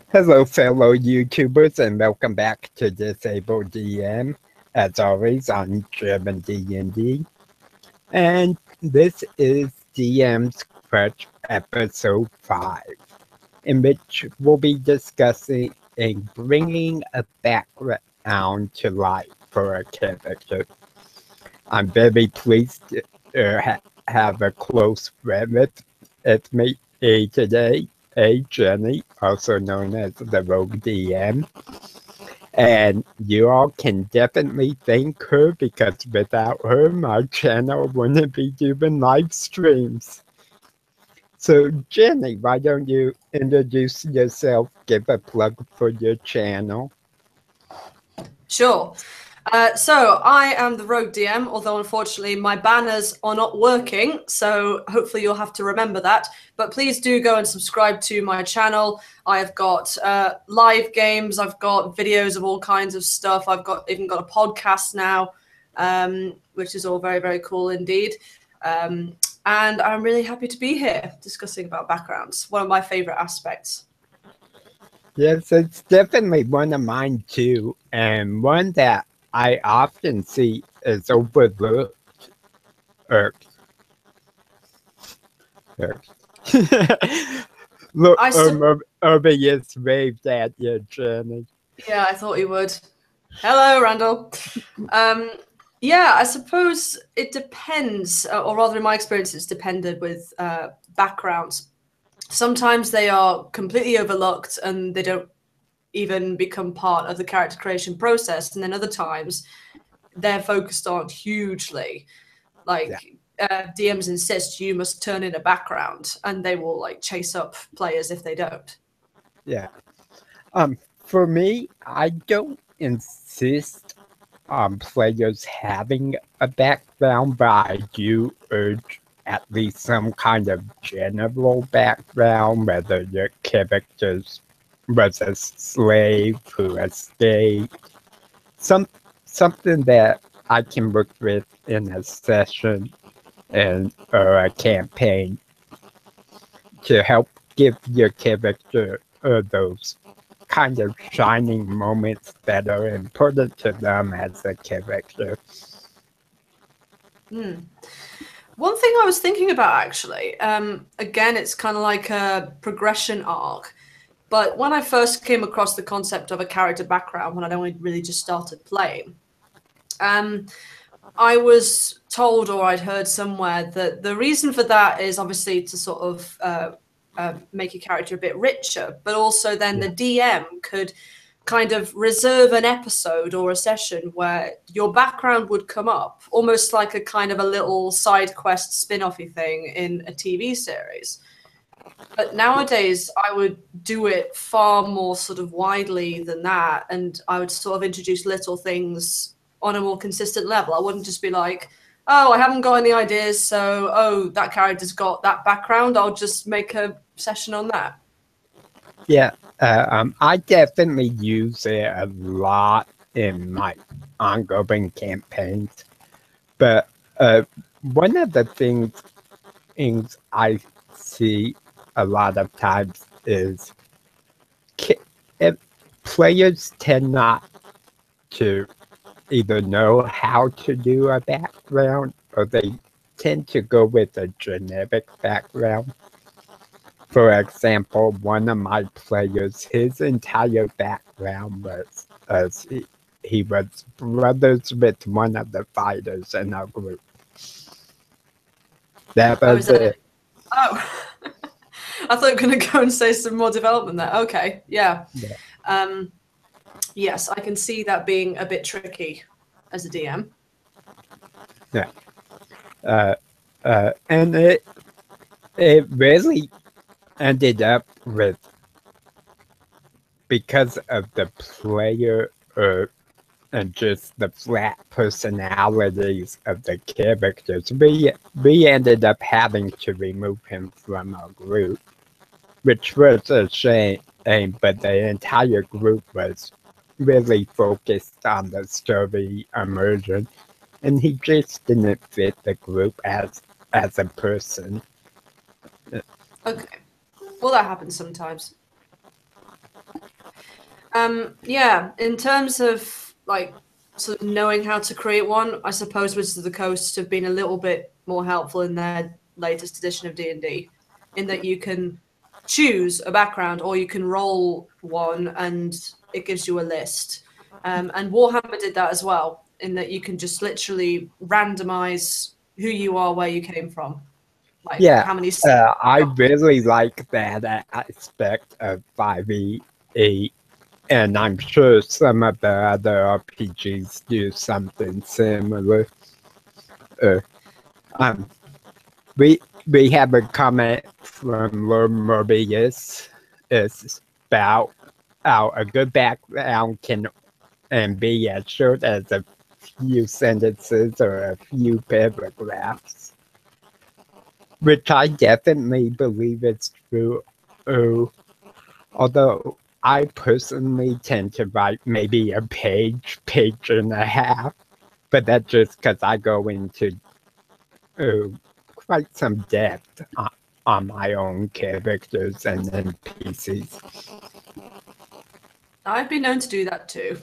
Hello, fellow YouTubers, and welcome back to Disabled DM. As always, I'm German D&D, and this is DM's Crutch episode 5, in which we'll be discussing bringing a background to life for a character. I'm very pleased to have a close friend with me today. Jenny, also known as the Rogue DM. And you all can definitely thank her because without her, my channel wouldn't be doing live streams. So, Jenny, why don't you introduce yourself, give a plug for your channel? Sure. So I am the Rogue DM, although unfortunately my banners are not working, so hopefully you'll have to remember that. But please do go and subscribe to my channel. I've got live games, I've got videos of all kinds of stuff. I've even got a podcast now, which is all very, very cool indeed. And I'm really happy to be here discussing about backgrounds, one of my favorite aspects. Yes, it's definitely one of mine too, and one that I often see is overlooked. Look, Urbius waved at you, Jenny. Yeah, I thought he would. Hello, Randall. Yeah, I suppose it depends, or rather in my experience, it's depended with backgrounds. Sometimes they are completely overlooked and they don't even become part of the character creation process. And then other times they're focused on hugely. Like DMs insist you must turn in a background and they will like chase up players if they don't. Yeah. For me, I don't insist on players having a background, but I do urge at least some kind of general background, whether your character was a slave who escaped, something that I can work with in a session or a campaign to help give your character those kind of shining moments that are important to them as a character. One thing I was thinking about actually, again, it's kind of like a progression arc, but when I first came across the concept of a character background, when I'd only really just started playing, I was told, or I'd heard somewhere, that the reason for that is obviously to sort of make your character a bit richer, but also then the DM could kind of reserve an episode or a session where your background would come up, almost like a kind of a little side quest spin-offy thing in a TV series. But nowadays, I would do it far more sort of widely than that, and I would sort of introduce little things on a more consistent level. I wouldn't just be like, oh, I haven't got any ideas, so, oh, that character's got that background, I'll just make a session on that. Yeah, I definitely use it a lot in my ongoing campaigns. But one of the things I see a lot of times is players tend not to either know how to do a background or they tend to go with a generic background. For example, one of my players, his entire background was he was brothers with one of the fighters in our group. That was it. Oh, I thought you were going to go and say some more development there. Okay, yeah. Yes, I can see that being a bit tricky as a DM. Yeah. And it really ended up with, because of the player and just the flat personalities of the characters, we ended up having to remove him from our group, which was a shame, but the entire group was really focused on the story immersion, and he just didn't fit the group as a person. Okay. Well, that happens sometimes. Yeah, in terms of like sort of knowing how to create one, I suppose Wizards of the Coast have been a little bit more helpful in their latest edition of D&D, in that you can choose a background or you can roll one and it gives you a list. And Warhammer did that as well, in that you can just literally randomize who you are, where you came from, like Yeah, how many. I really like that aspect of 5e, and I'm sure some of the other RPGs do something similar. Uh, um, we have a comment from Lord Morbius. It's about how a good background can and be as short as a few sentences or a few paragraphs, which I definitely believe is true. Although I personally tend to write maybe a page and a half, but that's just because I go into quite some depth on my own characters and NPCs. I've been known to do that too.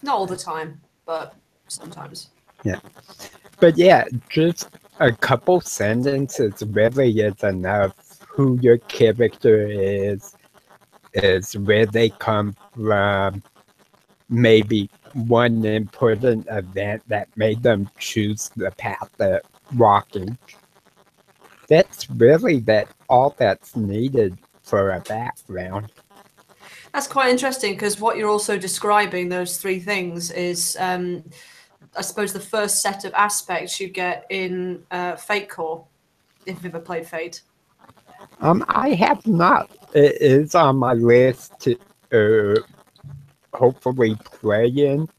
Not all the time, but sometimes. Yeah. But yeah, just a couple sentences really is enough. Who your character is where they come from, maybe one important event that made them choose the path they're walking. That's really all that's needed for a background. That's quite interesting, because what you're also describing, those three things, is I suppose the first set of aspects you get in Fate Core, if you've ever played Fate. I have not. It is on my list to hopefully play in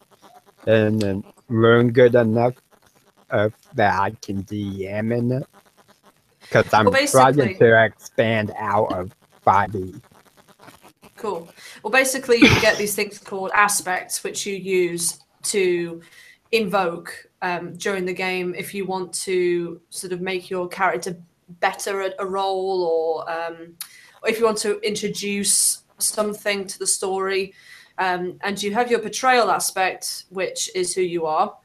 and then learn good enough that I can DM in it. Because I'm trying to expand out of 5e. Cool. Well, basically, you get these things called aspects, which you use to invoke during the game if you want to sort of make your character better at a role, or if you want to introduce something to the story. And you have your portrayal aspect, which is who you are.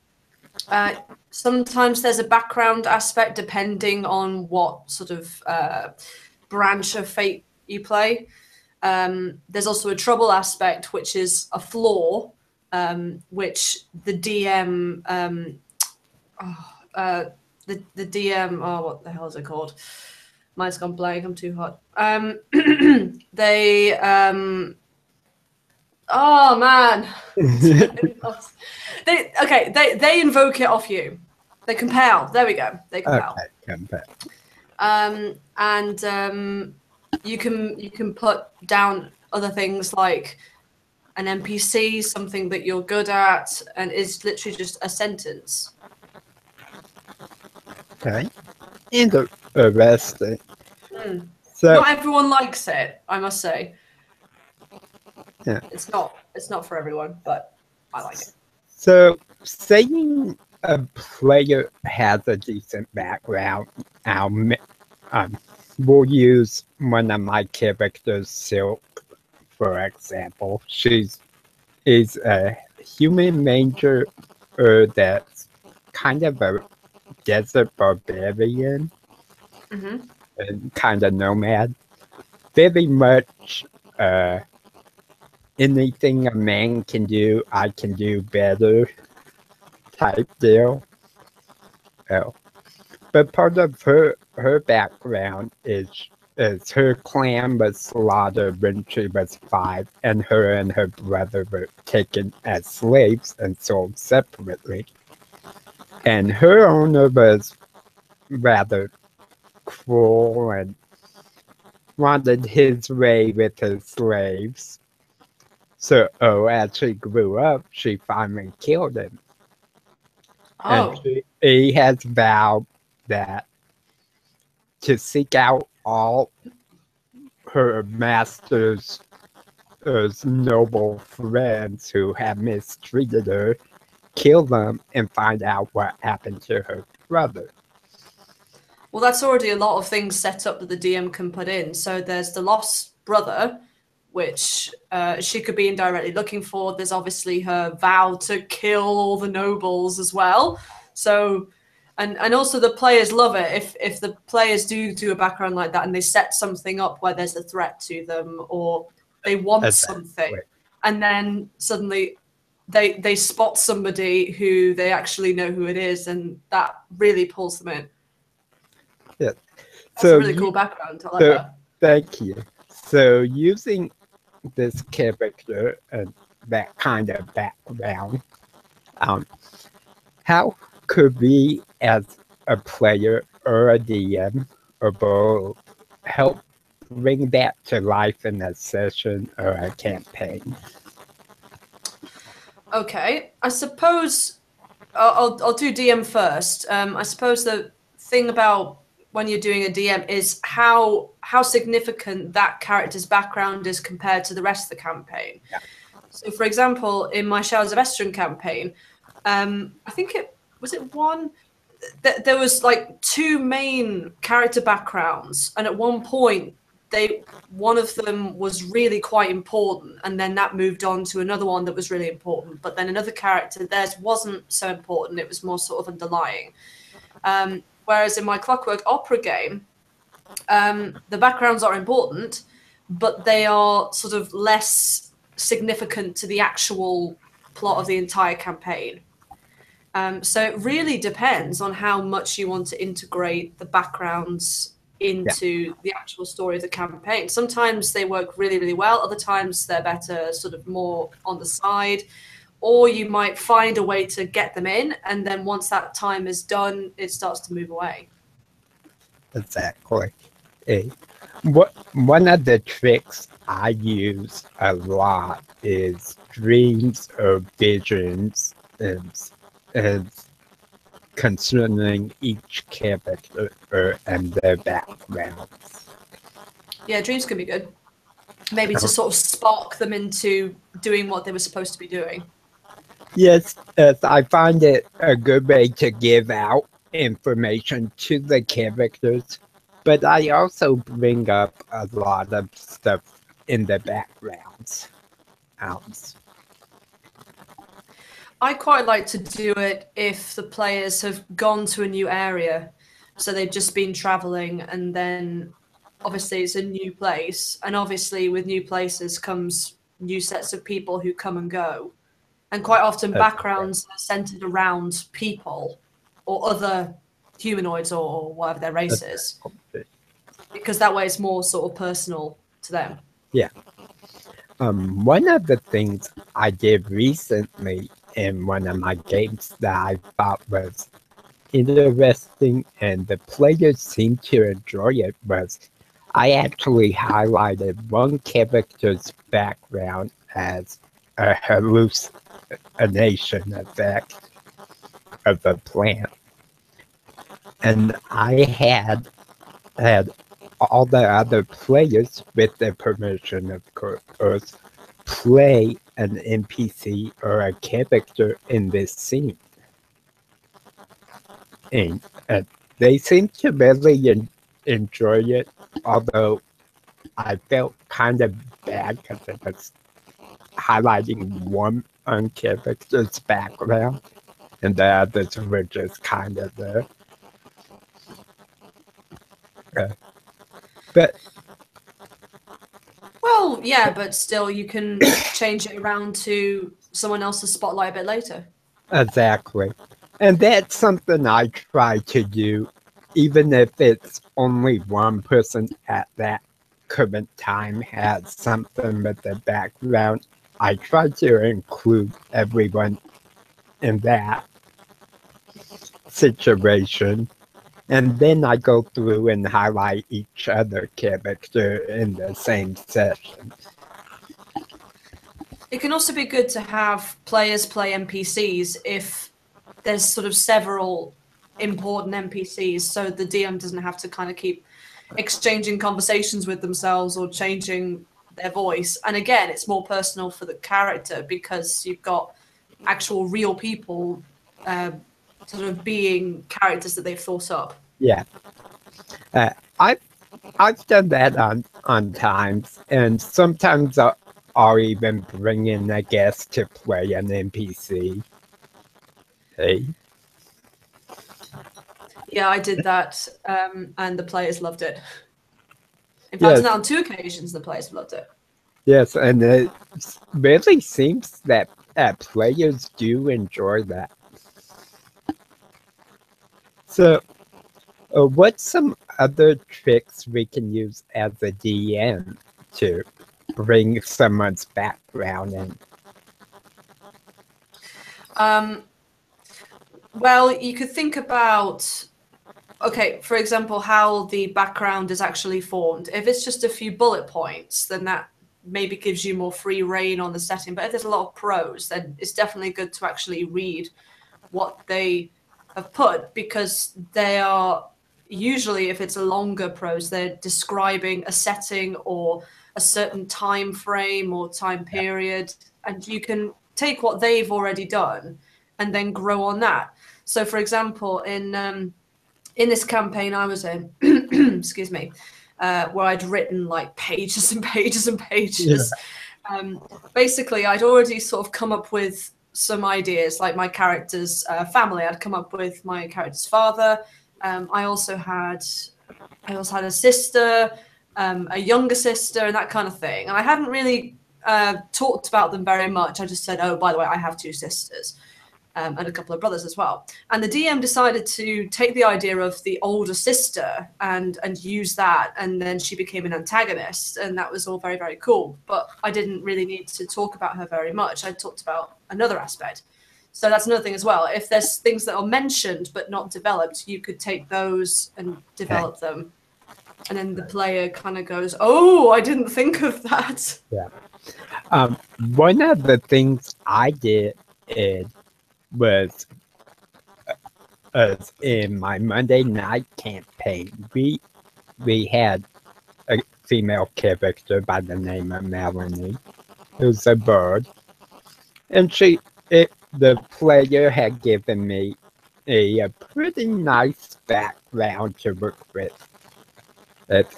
Sometimes there's a background aspect depending on what sort of branch of Fate you play. There's also a trouble aspect, which is a flaw, which the DM, the DM, oh, what the hell is it called? Mine's gone blank. I'm too hot. They, oh man, they invoke it off you. They compel. There we go. They compel. Okay, compel. And you can put down other things like an NPC, something that you're good at, and it's literally just a sentence. Okay. Interesting. So, not everyone likes it, I must say. Yeah. It's not for everyone, but I like it. So, saying a player has a decent background, we'll use one of my characters, Silk, for example. She's a human ranger that's kind of a desert barbarian and kind of nomad. Very much anything a man can do, I can do better type deal. But part of her background is her clan was slaughtered when she was 5, and her brother were taken as slaves and sold separately. And her owner was rather cruel and wanted his way with his slaves. So, as she grew up, she finally killed him. Oh. And he has vowed that to seek out all her master's noble friends who have mistreated her, kill them, and find out what happened to her brother. Well, that's already a lot of things set up that the DM can put in. So there's the lost brother, which she could be indirectly looking for. There's obviously her vow to kill all the nobles as well. So, and also the players love it if the players do a background like that and they set something up where there's a threat to them or they want something, and then suddenly they spot somebody who they actually know who it is, and that really pulls them in. Yeah. That's a really cool background. I like that. Thank you. So using this character and that kind of background, how could we as a player or a DM or both help bring that to life in a session or a campaign? Okay, I suppose I'll do DM first. I suppose the thing about when you're doing a DM is how significant that character's background is compared to the rest of the campaign. Yeah. So, for example, in my Shadows of Estrin campaign, I think it was one. There was like two main character backgrounds, and at one point, one of them was really quite important, and then that moved on to another one that was really important. But then another character, theirs wasn't so important; it was more sort of underlying. Whereas in my Clockwork Opera game, the backgrounds are important, but they are sort of less significant to the actual plot of the entire campaign. So it really depends on how much you want to integrate the backgrounds into the actual story of the campaign. Sometimes they work really, really well. Other times they're better sort of more on the side. Or you might find a way to get them in, and then once that time is done, it starts to move away. Exactly. One of the tricks I use a lot is dreams or visions as concerning each character and their backgrounds. Yeah, dreams can be good. Maybe to sort of spark them into doing what they were supposed to be doing. Yes, I find it a good way to give out information to the characters, but I also bring up a lot of stuff in the backgrounds. I quite like to do it if the players have gone to a new area. So they've just been traveling, and then obviously it's a new place. And obviously with new places comes new sets of people who come and go. And quite often backgrounds are centered around people or other humanoids or whatever their race is. Because that way it's more sort of personal to them. Yeah. One of the things I did recently in one of my games that I thought was interesting and the players seemed to enjoy it was I actually highlighted one character's background as a hallucination effect of a plant. And I had all the other players, with their permission of course, play an NPC or a character in this scene. And they seemed to really enjoy it, although I felt kind of bad because it was highlighting one character's background and the others were just kind of there. But well, yeah, but still you can change it around to someone else's spotlight a bit later. Exactly. And that's something I try to do, even if it's only one person at that current time has something with the background. I try to include everyone in that situation. And then I go through and highlight each other character in the same session. It can also be good to have players play NPCs if there's sort of several important NPCs, so the DM doesn't have to kind of keep exchanging conversations with themselves or changing their voice. And again, it's more personal for the character because you've got actual real people sort of being characters that they've thought up. Yeah. I've I've done that on times, and sometimes I'll even bring in a guest to play an NPC. Hey, Yeah, I did that, and the players loved it. In fact, yes, now on 2 occasions, the players loved it. yes, and it really seems that players do enjoy that. So, what's some other tricks we can use as a DM to bring someone's background in? Well, you could think about, okay, for example, how the background is actually formed. If it's just a few bullet points, then that maybe gives you more free reign on the setting. But if there's a lot of prose, then it's definitely good to actually read what they have put, because they are usually, if it's a longer prose, they're describing a setting or a certain time frame or time period, and you can take what they've already done and then grow on that. So, for example, in this campaign I was in, excuse me, where I'd written like pages and pages and pages. Basically, I'd already sort of come up with some ideas, like my character's family. I'd come up with my character's father. I also had a sister, a younger sister, and that kind of thing. And I hadn't really talked about them very much. I just said, "Oh, by the way, I have 2 sisters." And a couple of brothers as well. And the DM decided to take the idea of the older sister and use that, and then she became an antagonist, and that was all very, very cool. But I didn't really need to talk about her very much. I talked about another aspect. So that's another thing as well. If there's things that are mentioned but not developed, you could take those and develop them. And then the player kind of goes, "Oh, I didn't think of that." Yeah. One of the things I did was in my Monday night campaign. We had a female character by the name of Melanie, who's a bird, and the player had given me a pretty nice background to work with,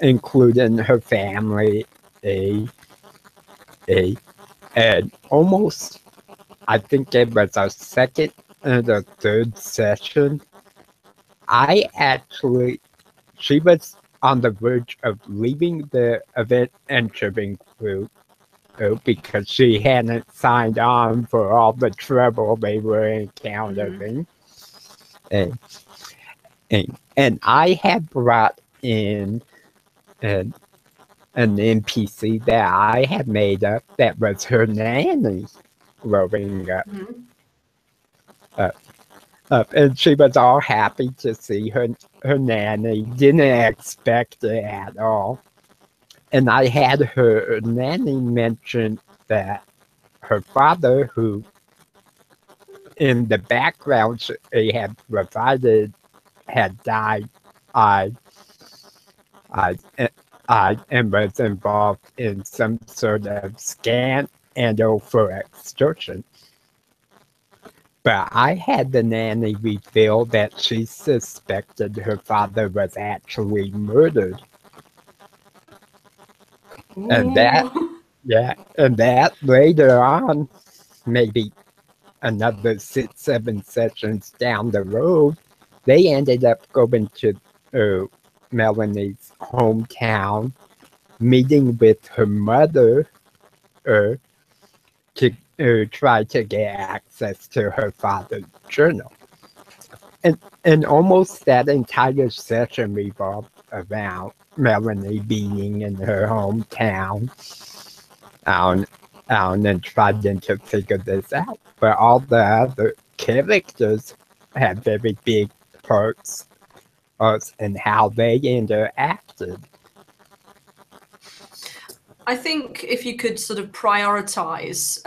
including her family, a and almost, I think it was our second and a third session. She was on the verge of leaving the event entering group because she hadn't signed on for all the trouble they were encountering. And, and I had brought in an NPC that I had made up that was her nanny growing up. And she was all happy to see her nanny, didn't expect it at all. And I had her nanny mention that her father, who in the background she had provided, had died. I and was involved in some sort of scandal for extortion. But I had the nanny reveal that she suspected her father was actually murdered. And that later on, maybe another 6, 7 sessions down the road, they ended up going to Melanie's hometown, meeting with her mother to try to get access to her father's journal. And almost that entire session revolved around Melanie being in her hometown and trying to figure this out. But all the other characters had very big parts in how they interacted. I think if you could sort of prioritize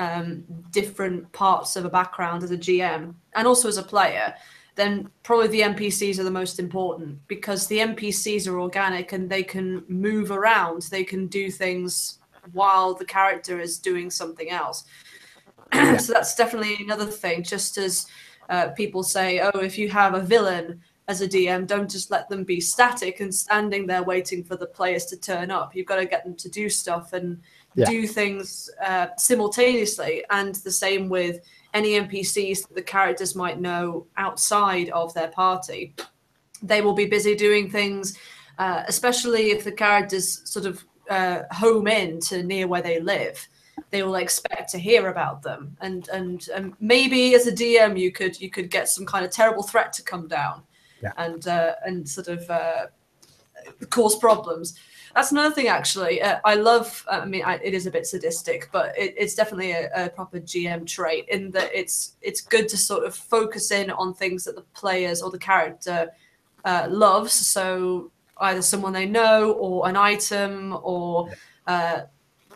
different parts of a background as a GM and also as a player, then probably the NPCs are the most important, because the NPCs are organic and they can move around. They can do things while the character is doing something else. So that's definitely another thing. Just as people say, oh, if you have a villain, as a DM. Don't just let them be static and standing there waiting for the players to turn up. You've got to get them to do stuff and do things simultaneously. And the same with any NPCs that the characters might know outside of their party. They will be busy doing things, especially if the characters sort of home in to near where they live. They will expect to hear about them, and maybe as a DM you could get some kind of terrible threat to come down, and sort of cause problems. That's another thing, actually. I love. I mean, it is a bit sadistic, but it's definitely a proper GM trait in that it's good to sort of focus in on things that the players or the character loves. So either someone they know, or an item, or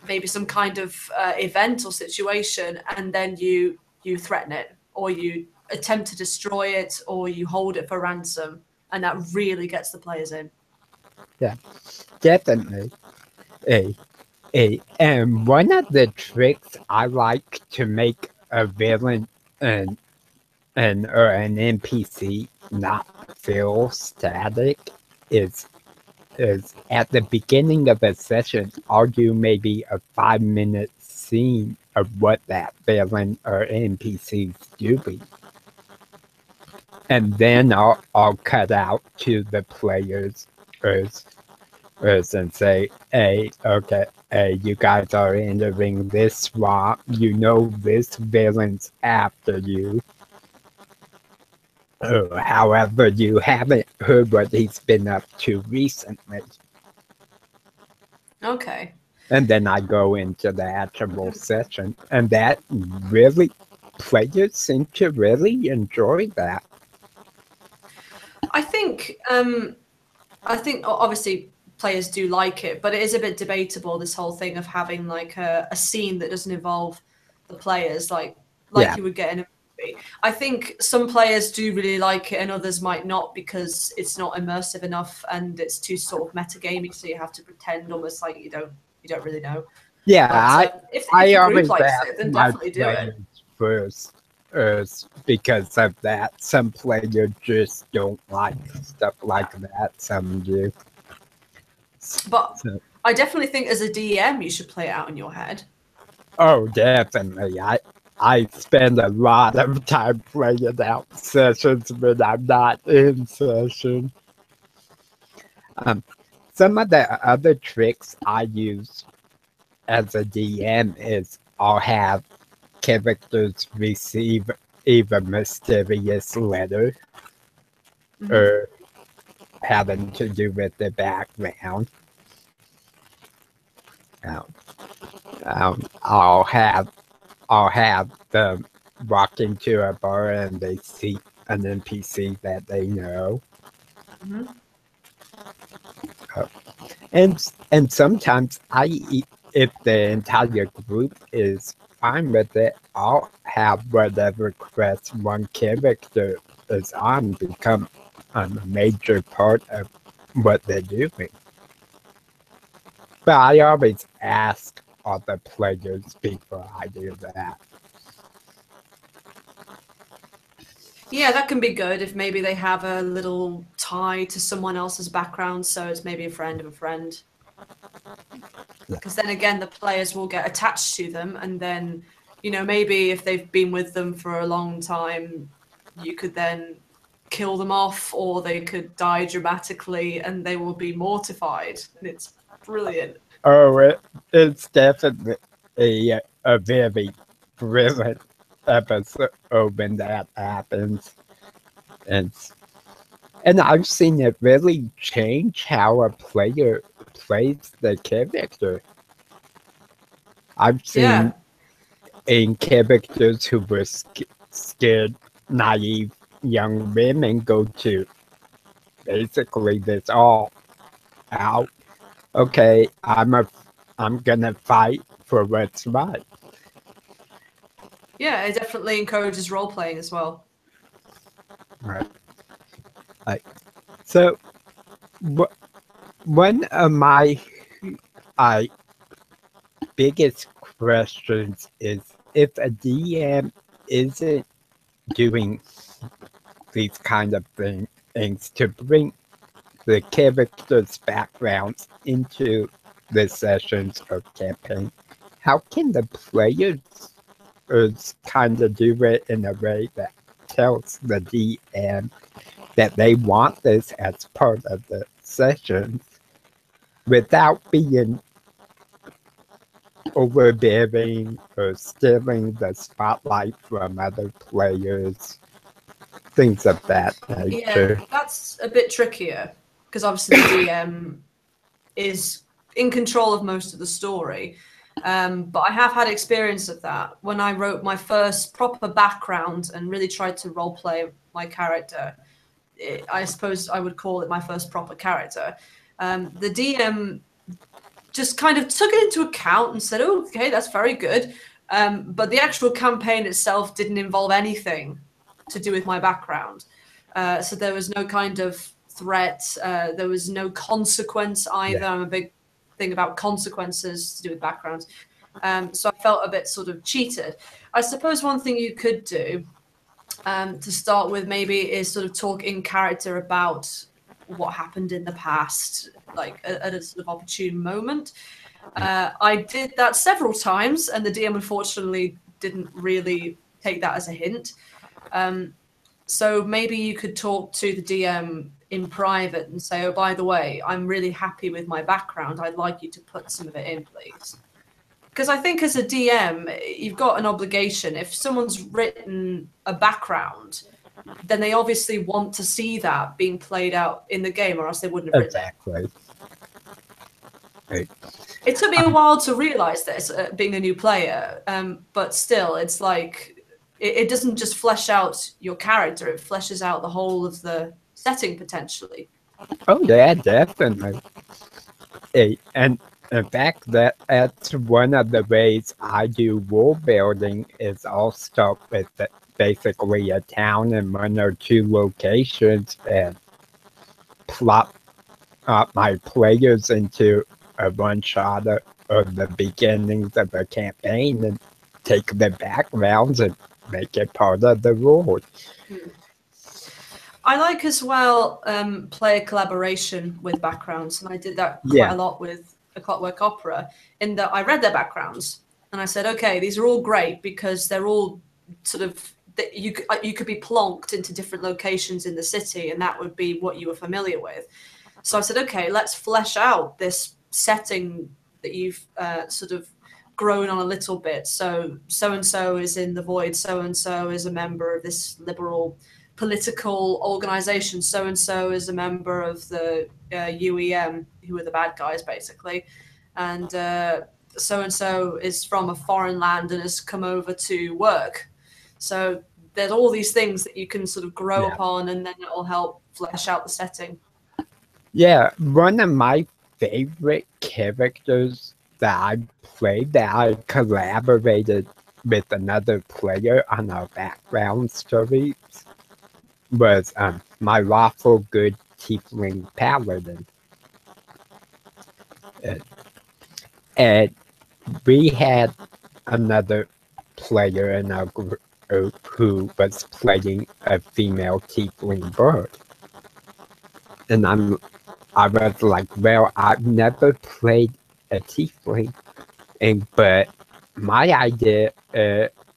maybe some kind of event or situation, and then you threaten it, or you attempt to destroy it, or you hold it for ransom, and that really gets the players in. Yeah, definitely. And one of the tricks I like to make a villain or an NPC not feel static is at the beginning of a session, I'll do maybe a 5-minute scene of what that villain or NPC is doing. And then I'll cut out to the players and say, hey, okay, hey, you guys are entering this swamp. You know this villain's after you. However, you haven't heard what he's been up to recently. Okay. And then I go into the actual session, and that really, players seem to really enjoy that. I think obviously players do like it, but it is a bit debatable, this whole thing of having like a scene that doesn't involve the players, like you would get in a movie. I think some players do really like it, and others might not, because it's not immersive enough and it's too sort of metagamey, so you have to pretend almost like you don't really know. Yeah, but, if the group likes it, then definitely do it. First, because of that, some players just don't like stuff like that. Some do. But I definitely think as a DM, you should play it out in your head. Oh, definitely. I spend a lot of time playing out sessions when I'm not in session. Some of the other tricks I use as a DM is I'll have characters receive either mysterious letter or having to do with the background. I'll have them walk into a bar and they see an NPC that they know. And sometimes if the entire group is fine with it, I'll have whatever quest one character is on become a major part of what they're doing. But I always ask other players before I do that. Yeah, that can be good if maybe they have a little tie to someone else's background, so it's maybe a friend of a friend. Because then again, the players will get attached to them, and then, maybe if they've been with them for a long time, you could then kill them off, or they could die dramatically and they will be mortified. And it's brilliant. Oh, it's definitely a very brilliant episode when that happens. And I've seen it really change how a player plays the character. I've seen in characters who were scared, naive young women go to basically this all out. Okay, I'm gonna fight for what's right. Yeah, it definitely encourages role playing as well. Right. So, one of my biggest questions is if a DM isn't doing these kind of things, things to bring the characters' backgrounds into the sessions or campaign. How can the players kind of do it in a way that tells the DM that they want this as part of the session without being overbearing or stealing the spotlight from other players, things of that Yeah, nature? that's a bit trickier because obviously the DM is in control of most of the story. But I have had experience of that when I wrote my first proper background and really tried to role play my character. I suppose I would call it my first proper character. The DM just kind of took it into account and said, oh, okay, that's very good. But the actual campaign itself didn't involve anything to do with my background. So there was no kind of threat. There was no consequence either. Yeah. I'm a big thing about consequences to do with backgrounds. So I felt a bit sort of cheated. I suppose one thing you could do to start with maybe is sort of talk in character about what happened in the past, like at a sort of opportune moment. I did that several times, and the DM unfortunately didn't really take that as a hint. So maybe you could talk to the DM in private and say, oh, by the way, I'm really happy with my background. I'd like you to put some of it in, please. Because I think as a DM, you've got an obligation. If someone's written a background, then they obviously want to see that being played out in the game, or else they wouldn't have written it. Exactly. Right. It took me a while to realize this, being a new player, but still, it's like it doesn't just flesh out your character; it fleshes out the whole of the setting potentially. Oh yeah, definitely. And in fact, that's one of the ways I do world building. Is I'll start with basically a town in one or two locations and plot my players into a one shot of the beginnings of a campaign and take their backgrounds and make it part of the world. I like as well player collaboration with backgrounds, and I did that quite Yeah. a lot with A Clockwork Opera, in that I read their backgrounds and I said, okay, these are all great because they're all sort of you could be plonked into different locations in the city, and that would be what you were familiar with. So I said, okay, let's flesh out this setting that you've sort of grown on a little bit. So and so is in the void. So and so is a member of this liberal political organization. So and so is a member of the UEM, who are the bad guys, basically. And so is from a foreign land and has come over to work. So there's all these things that you can sort of grow upon, and then it'll help flesh out the setting. Yeah, one of my favorite characters that I played, that I collaborated with another player on our background stories, was my lawful good tiefling paladin. And we had another player in our group who was playing a female tiefling bird. And I was like, well, I've never played a tiefling, but my idea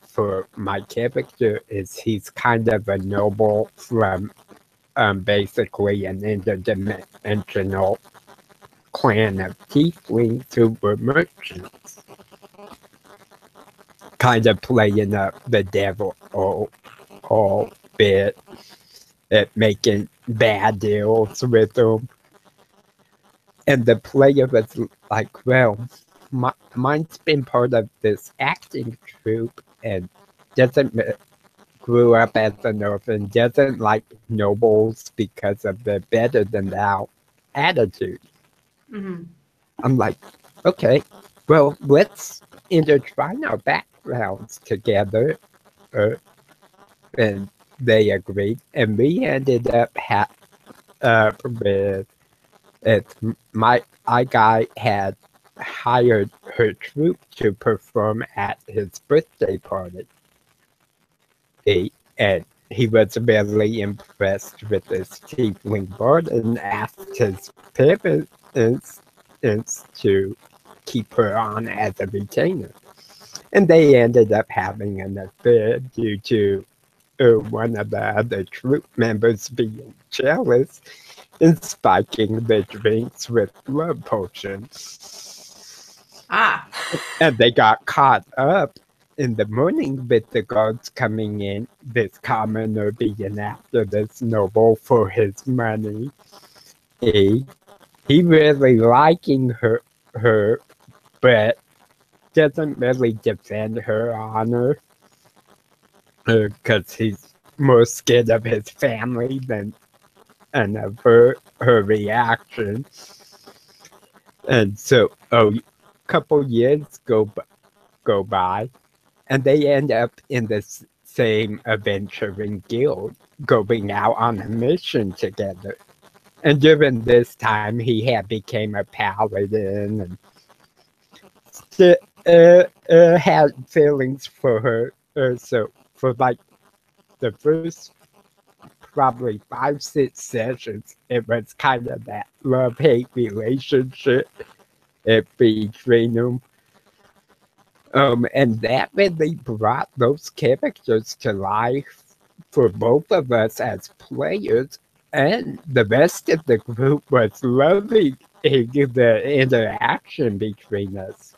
for my character is he's kind of a noble from basically an interdimensional clan of tieflings who were merchants, kind of playing up the devil all bit at making bad deals with them. And the player was like, well, mine's been part of this acting troupe and grew up as an orphan, doesn't like nobles because of their better than thou attitude. Mm-hmm. I'm like, okay, well, let's intertwine our backgrounds together. And they agreed, and we ended up with my guy had hired her troupe to perform at his birthday party. And he was really impressed with this tiefling bird and asked his parents to keep her on as a retainer. And they ended up having an affair due to one of the other troop members being jealous and spiking the drinks with blood potions. Ah. And they got caught up in the morning with the guards coming in, this commoner being after this noble for his money. He really liking her, but doesn't really defend her honor because he's more scared of his family than and of her reaction. And so a couple years go by, and they end up in the same adventuring guild, going out on a mission together. And during this time, he had became a paladin and had feelings for her. So for like the first probably 5-6 sessions, it was kind of that love-hate relationship between them. And that really brought those characters to life for both of us as players, and the rest of the group was loving the interaction between us.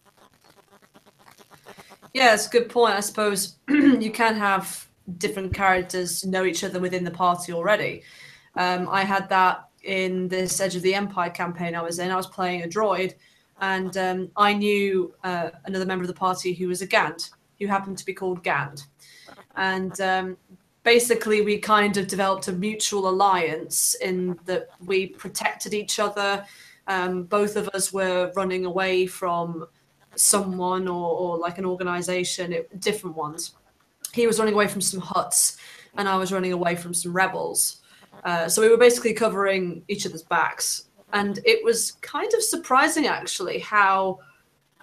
Yeah, it's a good point. I suppose you can have different characters know each other within the party already. I had that in this Edge of the Empire campaign I was in. I was playing a droid, and I knew another member of the party who was a Gant, who happened to be called Gant. And basically, we kind of developed a mutual alliance in that we protected each other. Both of us were running away from someone or like an organization, different ones. He was running away from some huts, and I was running away from some rebels. So we were basically covering each other's backs. And it was kind of surprising, actually, how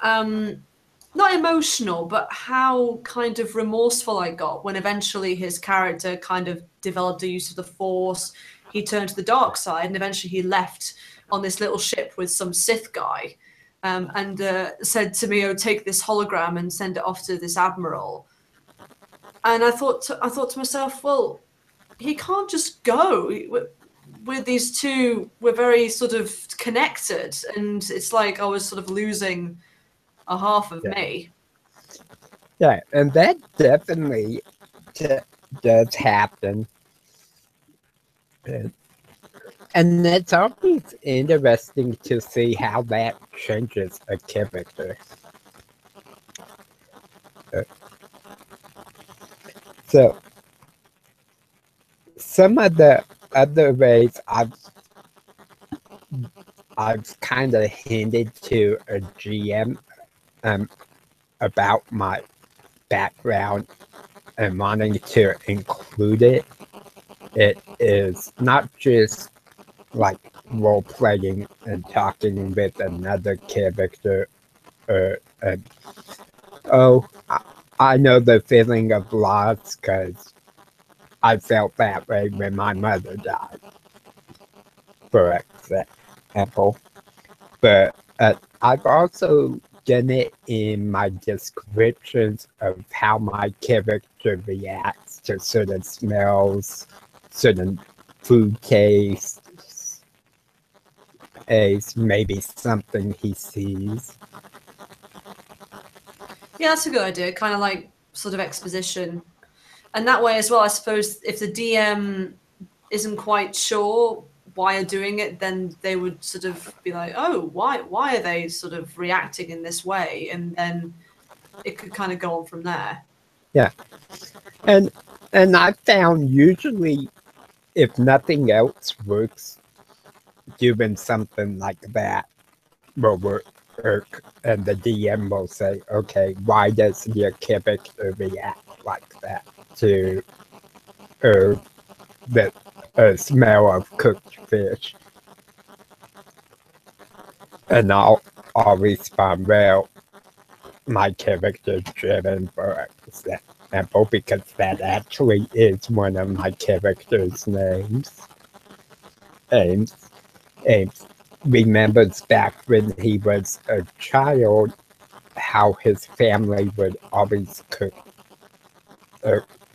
not emotional, but how kind of remorseful I got when eventually his character kind of developed a use of the Force. He turned to the dark side, and eventually he left on this little ship with some Sith guy. And said to me, "Oh, take this hologram and send it off to this admiral." And I thought to myself, well, he can't just go. With these two, we're very sort of connected, and it's like I was sort of losing a half of me. Yeah, and that definitely does happen. And it's always interesting to see how that changes a character. So, some of the other ways I've kind of hinted to a GM about my background and wanting to include it. It is not just like role playing and talking with another character I know the feeling of loss because I felt that way when my mother died, for example. But I've also done it in my descriptions of how my character reacts to certain smells, certain food tastes, maybe something he sees. Yeah, that's a good idea. Kind of like sort of exposition. And that way as well, I suppose if the DM isn't quite sure why you're doing it, then they would sort of be like, oh, why are they sort of reacting in this way? And then it could kind of go on from there. Yeah. And I found usually if nothing else works, doing something like that will work. And the DM will say, okay, why does your character react like that to the smell of cooked fish? And I'll respond, well, my character-driven for example, because that actually is one of my character's names. Ames remembers back when he was a child how his family would always cook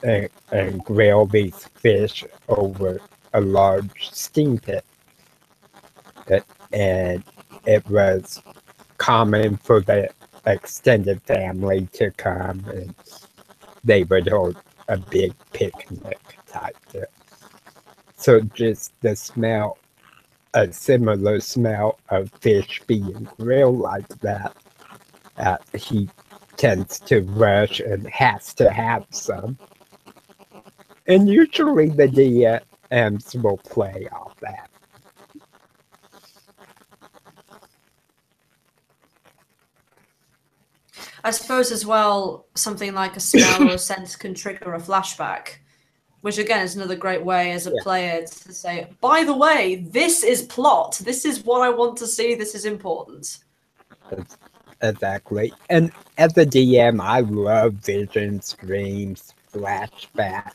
and grill these fish over a large steam pit. And it was common for the extended family to come, and they would hold a big picnic type thing. So just the smell, a similar smell of fish being grilled like that, he tends to rush and has to have some. And usually the DMs will play off that. I suppose as well, something like a smell or a sense can trigger a flashback, which again is another great way as a player to say, by the way, this is plot. This is what I want to see. This is important. Exactly. And as a DM, I love visions, dreams, flashbacks.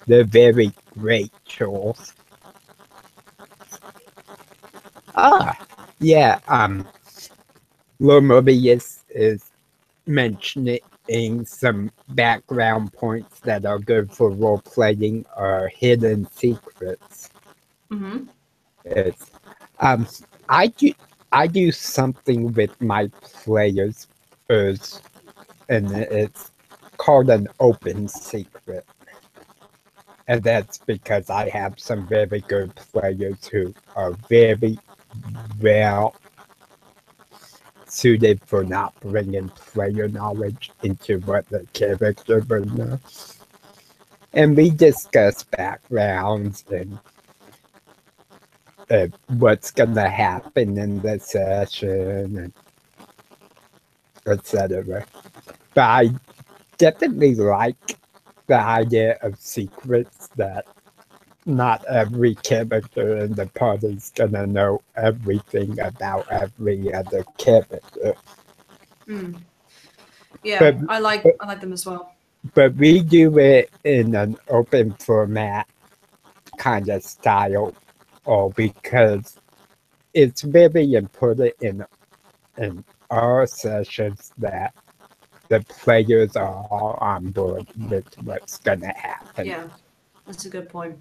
They're very great tools. Yeah, Lord Mobius is mentioning some background points that are good for role-playing or hidden secrets. Mm-hmm. It's, I do something with my players, and it's called an open secret. And that's because I have some very good players who are very well suited for not bringing player knowledge into what the character would know. And we discuss backgrounds and what's going to happen in the session, and etc. But I definitely like the idea of secrets that not every character in the party is gonna know everything about every other character. Yeah, but, I like them as well. But we do it in an open format kind of style, or because it's very important in our sessions that the players are all on board with what's gonna happen. Yeah, that's a good point.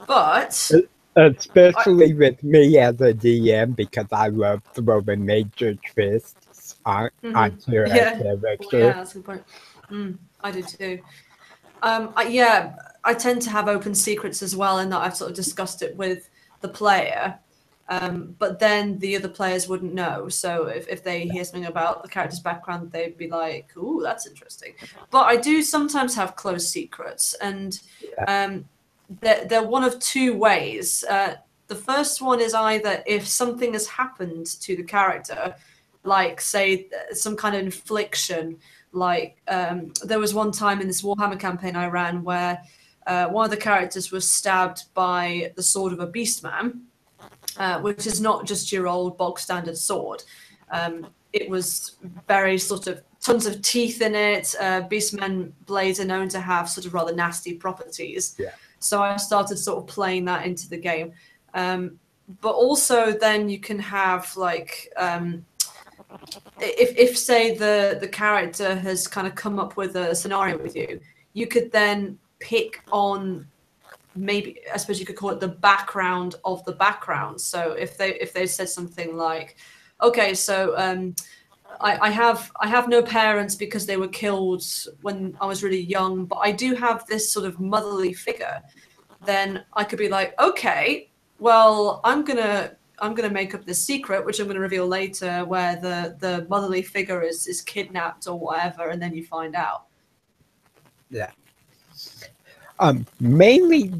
But especially with me as a DM, because I love throwing major twists onto a character. Yeah, that's a good point. I do too. I tend to have open secrets as well, in that I've sort of discussed it with the player, but then the other players wouldn't know. So if they hear something about the character's background, they'd be like, "Ooh, that's interesting." But I do sometimes have closed secrets, and they're one of two ways. The first one is either if something has happened to the character, like say some kind of infliction. Like there was one time in this Warhammer campaign I ran where one of the characters was stabbed by the sword of a beastman, which is not just your old bog standard sword. It was very sort of tons of teeth in it. Beastman blades are known to have sort of rather nasty properties. Yeah. So I started sort of playing that into the game. But also then you can have like if say the character has kind of come up with a scenario with you, you could then pick on, maybe I suppose you could call it the background of the background. So if they said something like, okay, so I have no parents because they were killed when I was really young, but I do have this sort of motherly figure, then I could be like, okay, well, I'm gonna make up this secret, which I'm gonna reveal later, where the motherly figure is kidnapped or whatever, and then you find out. Yeah. Mainly,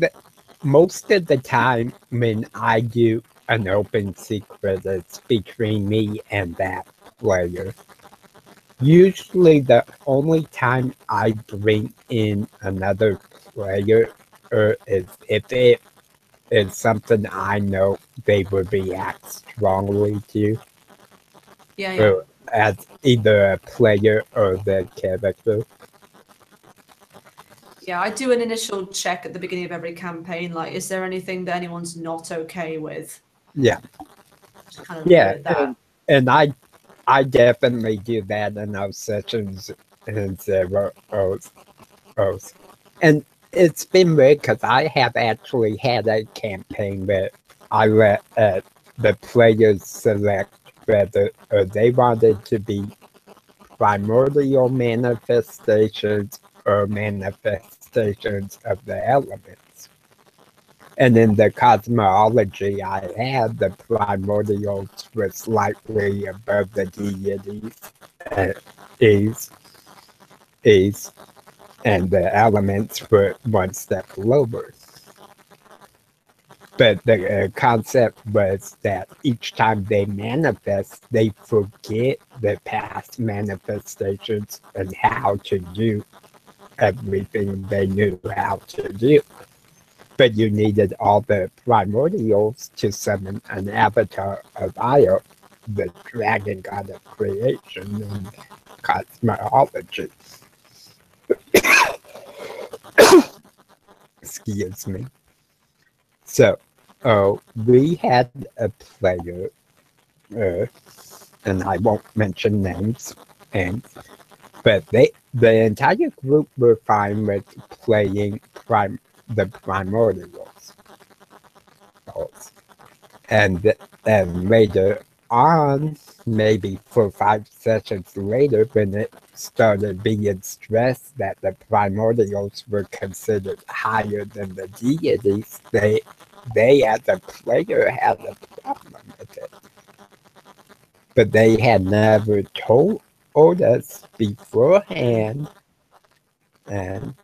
most of the time when I do an open secret, it's between me and that player. Usually, the only time I bring in another player is if it is something I know they would react strongly to. Yeah. as either a player or the character. Yeah, I do an initial check at the beginning of every campaign. Like, is there anything that anyone's not okay with? Yeah. Just kind of leave Yeah, it at that. and I definitely do that in those sessions in zeros. And it's been weird because I have actually had a campaign where I let the players select whether they wanted to be primordial manifestations or manifestations of the elements. And in the cosmology I had, the primordials were slightly above the deities, uh, is, is, and the elements were one step lower. But the concept was that each time they manifest, they forget the past manifestations and how to do everything they knew how to do. But you needed all the primordials to summon an avatar of Io, the dragon god of creation and cosmology. Excuse me. So, we had a player, and I won't mention names, but the entire group were fine with playing the primordials. And later on, maybe 4 or 5 sessions later, when it started being stressed that the primordials were considered higher than the deities, they as a player had a problem with it. But they had never told us beforehand, and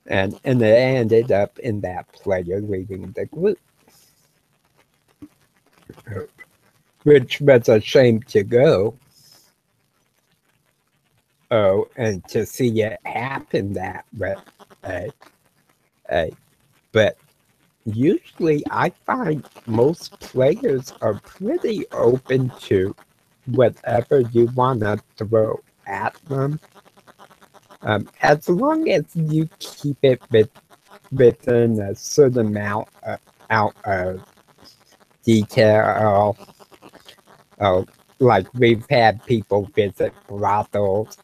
it ended up in that player leaving the group, which was a shame to go. And to see it happen that way. But usually I find most players are pretty open to whatever you want to throw at them. As long as you keep it within a certain amount of detail. Like we've had people visit brothels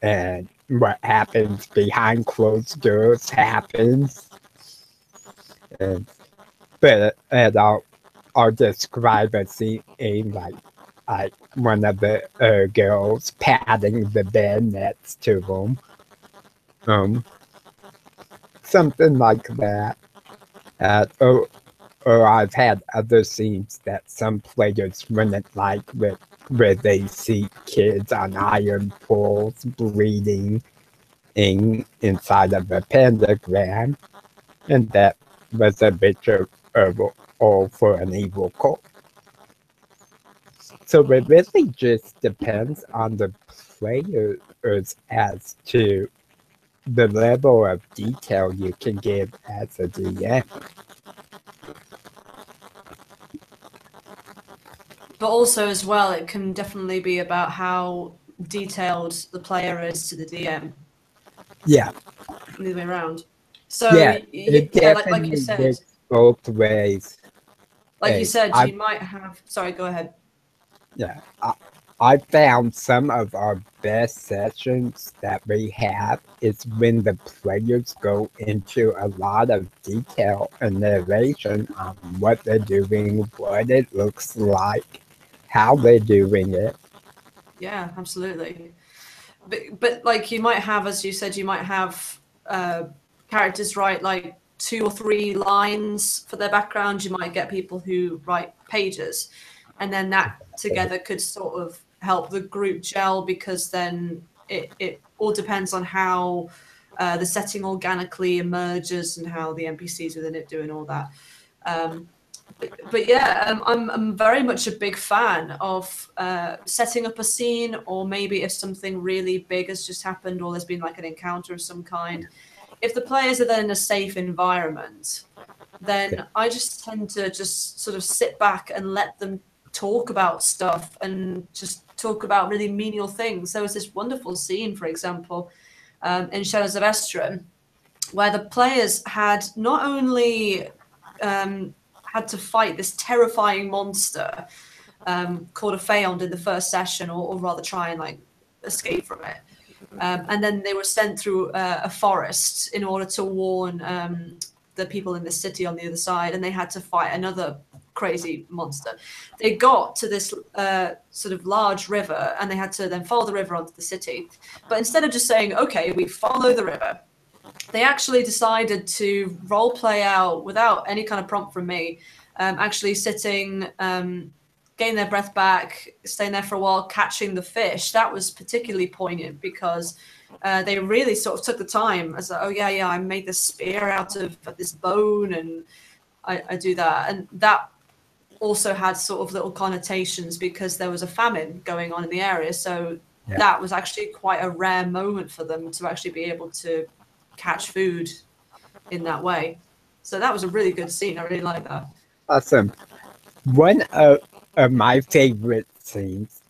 and what happens behind closed doors happens. But I'll describe a scene like one of the girls patting the bed next to them. Something like that. Or I've had other scenes that some players wouldn't like where they see kids on iron poles bleeding inside of a pentagram, and that was a picture of all for an evil cult. So it really just depends on the players as to the level of detail you can give as a DM. But also as well, it can definitely be about how detailed the player is to the DM. Yeah. The other way around. So yeah, like you said, both ways. Like you said, you might have. Sorry, go ahead. Yeah, I found some of our best sessions that we have is when the players go into a lot of detail and narration on what they're doing, what it looks like, how they're doing it. Yeah, absolutely. But like you might have, as you said, you might have characters write like 2 or 3 lines for their background. You might get people who write pages, and then that together could sort of help the group gel, because then it all depends on how the setting organically emerges and how the NPCs within it do and all that. But yeah, I'm very much a big fan of setting up a scene, or maybe if something really big has just happened or there's been like an encounter of some kind. If the players are then in a safe environment, then I just tend to just sort of sit back and let them talk about stuff and just talk about really menial things. There was this wonderful scene, for example, in Shadows of Estron, where the players had not only had to fight this terrifying monster called a Phaeond in the first session, or rather try and like escape from it. And then they were sent through a forest in order to warn the people in the city on the other side, and they had to fight another crazy monster. They got to this sort of large river, and they had to then follow the river onto the city. But instead of just saying, okay, we follow the river, they actually decided to role play out without any kind of prompt from me, actually sitting, getting their breath back, staying there for a while, catching the fish. That was particularly poignant because they really sort of took the time as, oh yeah, I made this spear out of this bone, and I do that. And that also had sort of little connotations because there was a famine going on in the area. So that was actually quite a rare moment for them to actually be able to catch food in that way. So that was a really good scene. I really like that. Awesome. One of my favorite scenes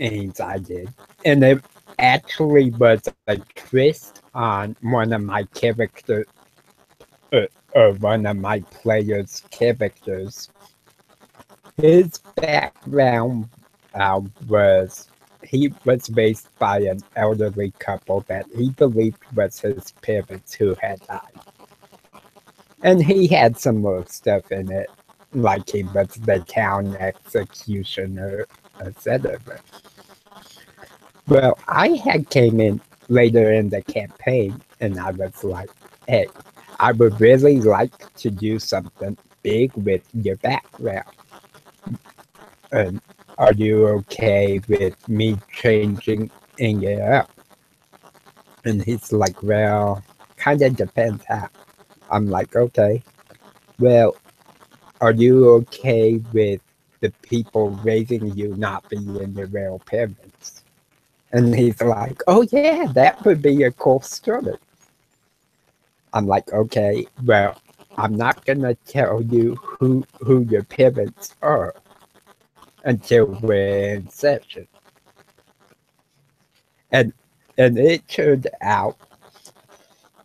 I did, and it actually was a twist on one of my characters, or one of my players' characters. His background was he was raised by an elderly couple that he believed was his parents who had died. And he had some more stuff in it, like he was the town executioner, etc. Well, I had came in later in the campaign, and I was like, hey, I would really like to do something big with your background. And are you okay with me changing it up? And he's like, well, kind of depends how. I'm like, okay. Well, are you okay with the people raising you not being your real parents? And he's like, oh yeah, that would be a cool story. I'm like, okay, well, I'm not gonna tell you who your parents are until we're in session. And it turned out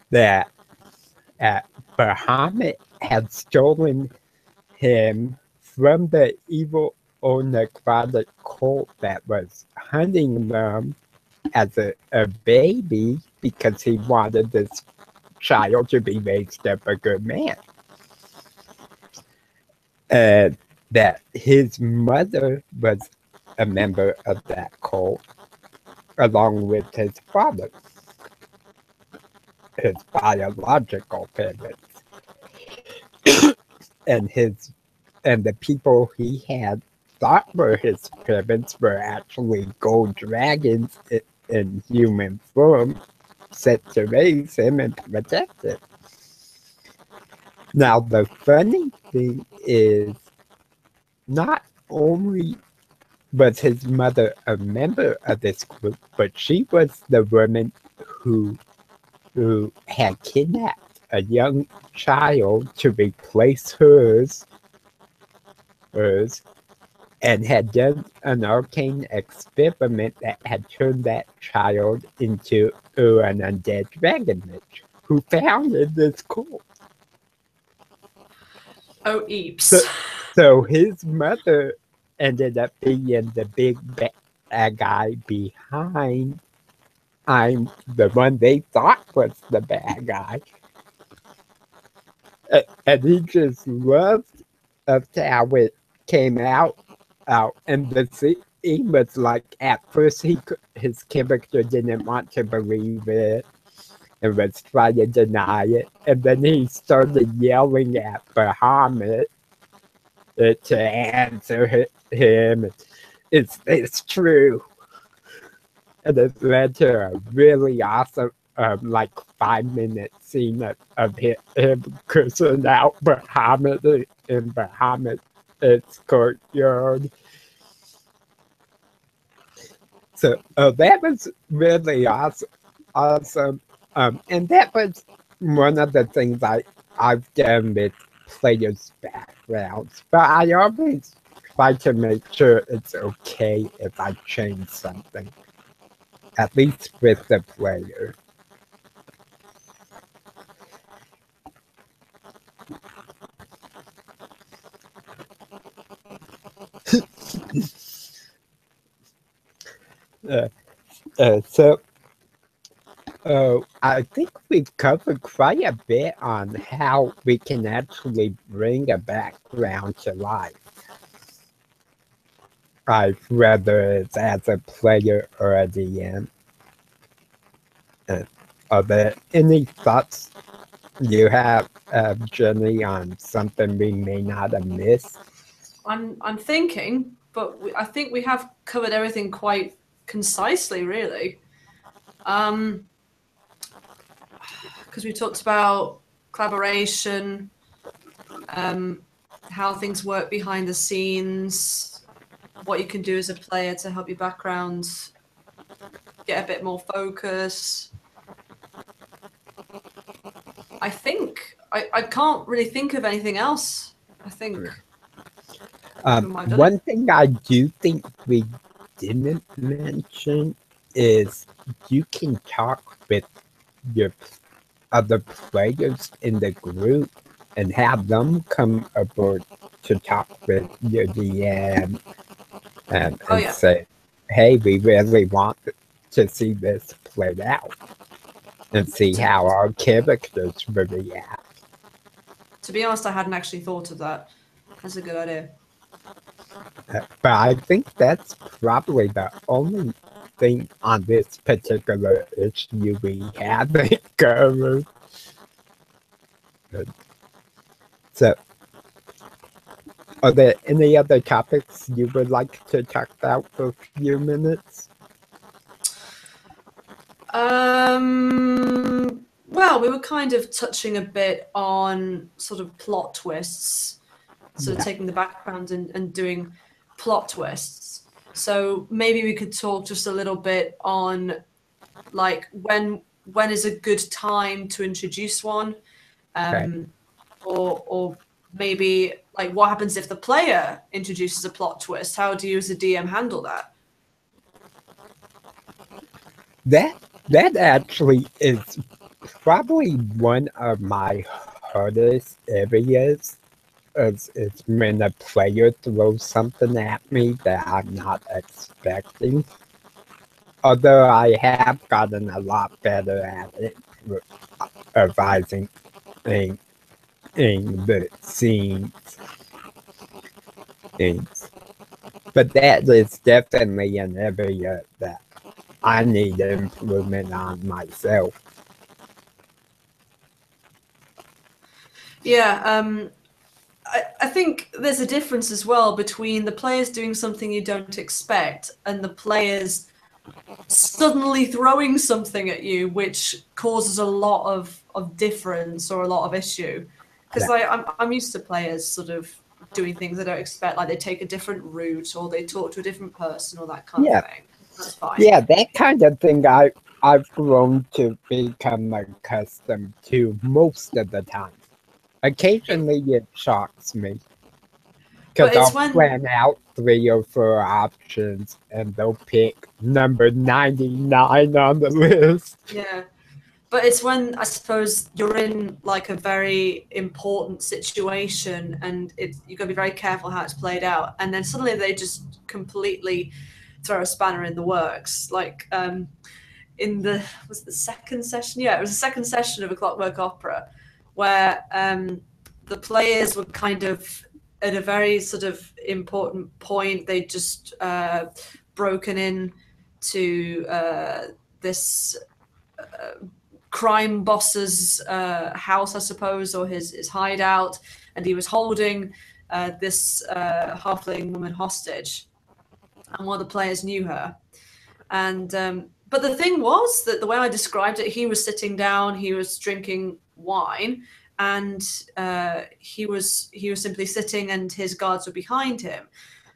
that Bahamut had stolen him from the evil necrotic cult that was hunting them as a baby because he wanted this child to be raised up a good man. And that his mother was a member of that cult, along with his father, his biological parents. And the people he had thought were his parents were actually gold dragons in human form, set to raise him and protect him. Now, the funny thing is, not only was his mother a member of this group, but she was the woman who had kidnapped a young child to replace hers, and had done an arcane experiment that had turned that child into an undead dragon witch who founded this cult. Oh, eeps. So his mother ended up being the big bad guy behind. I'm the one they thought was the bad guy. And he just loved how it came out. And the scene was like, at first his character didn't want to believe it and was trying to deny it. And then he started yelling at Bahamut to answer him. It's true. And it led to a really awesome, like 5-minute scene of him cursing out Bahamut in Bahamut's courtyard. So that was really awesome. And that was one of the things I've done with players' backgrounds. But I always try to make sure it's okay if I change something, at least with the player. So I think we've covered quite a bit on how we can actually bring a background to life. Like whether it's as a player or a DM. Are there any thoughts you have, Jenny, on something we may not have missed? I'm thinking, but I think we have covered everything quite concisely, really. Because we talked about collaboration, how things work behind the scenes, what you can do as a player to help your background get a bit more focus. I think I can't really think of anything else. I think. One thing I do think we didn't mention is you can talk with your other players in the group and have them come aboard to talk with your DM and say, hey, we really want to see this played out and see how our characters will react. To be honest, I hadn't actually thought of that. That's a good idea. But I think that's probably the only thing on this particular issue we haven't covered. So, are there any other topics you would like to talk about for a few minutes? Well, we were kind of touching a bit on sort of plot twists, sort of taking the background and doing plot twists. So maybe we could talk just a little bit on like when is a good time to introduce one, or maybe like what happens if the player introduces a plot twist? How do you as a DM handle that? That actually is probably one of my hardest areas. It's when a player throws something at me that I'm not expecting. Although I have gotten a lot better at it, advising in the scenes. But that is definitely an area that I need improvement on myself. Yeah, I think there's a difference as well between the players doing something you don't expect and the players suddenly throwing something at you, which causes a lot of difference or a lot of issue. Because I'm used to players sort of doing things they don't expect, like they take a different route or they talk to a different person or that kind of thing. That's fine. Yeah, that kind of thing I've grown to become accustomed to most of the time. Occasionally it shocks me. Because I'll plan out 3 or 4 options and they'll pick number 99 on the list. Yeah. But it's when, I suppose, you're in like a very important situation and you've got to be very careful how it's played out. And then suddenly they just completely throw a spanner in the works. Like in was it the second session? Yeah, it was the second session of A Clockwork Opera where the players were kind of at a very sort of important point. They just broken in to this crime boss's house, I suppose, or his hideout, and he was holding this halfling woman hostage, and one of the players knew her. And but the thing was that the way I described it, he was sitting down, he was drinking wine, and he was simply sitting, and his guards were behind him.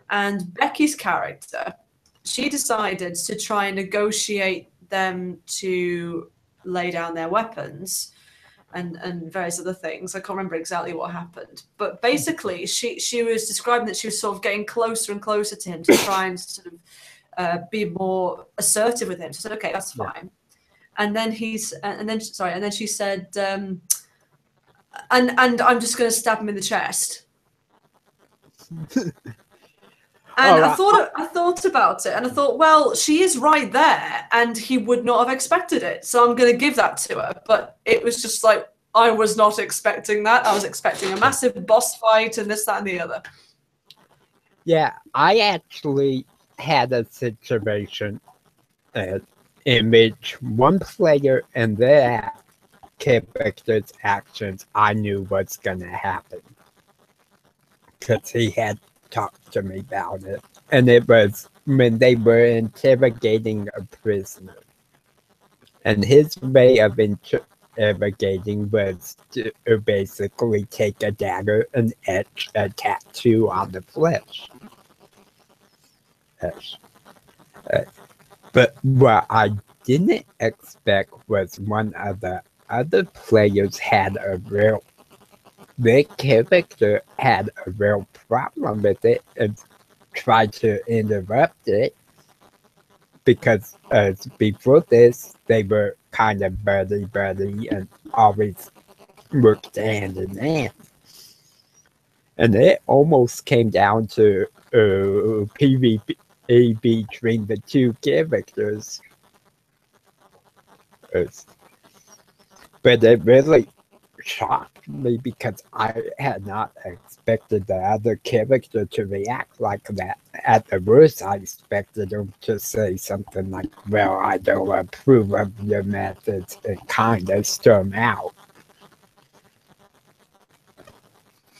And Becky's character, she decided to try and negotiate them to lay down their weapons. and various other things. I can't remember exactly what happened, but basically she was describing that she was sort of getting closer and closer to him to try and sort of be more assertive with him. So I said, okay, that's fine. And then and then she said, and I'm just going to stab him in the chest. And I thought about it, and I thought, well, she is right there, and he would not have expected it. So I'm going to give that to her. But it was just like, I was not expecting that. I was expecting a massive boss fight and this, that, and the other. Yeah, I actually had a situation in which one player and their character's actions I knew was going to happen. Because he had talked to me about it. And it was when they were interrogating a prisoner. And his way of interrogating was to basically take a dagger and etch a tattoo on the flesh. But what I didn't expect was one of the other players had a real... Their character had a real problem with it and tried to interrupt it because before this they were kind of buddy and always worked hand in hand. And it almost came down to PvP between the two characters. But it really shocked me because I had not expected the other character to react like that. At the worst, I expected him to say something like, well, I don't approve of your methods, and kind of storm out.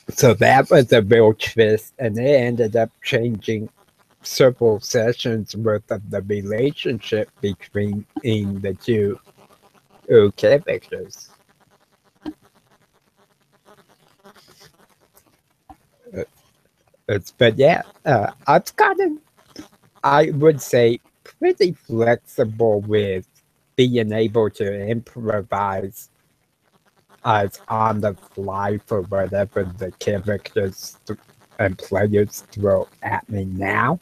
So that was a real twist, and it ended up changing several sessions worth of the relationship between the two characters. But yeah, I've gotten, I would say, pretty flexible with being able to improvise on the fly for whatever the characters and players throw at me now.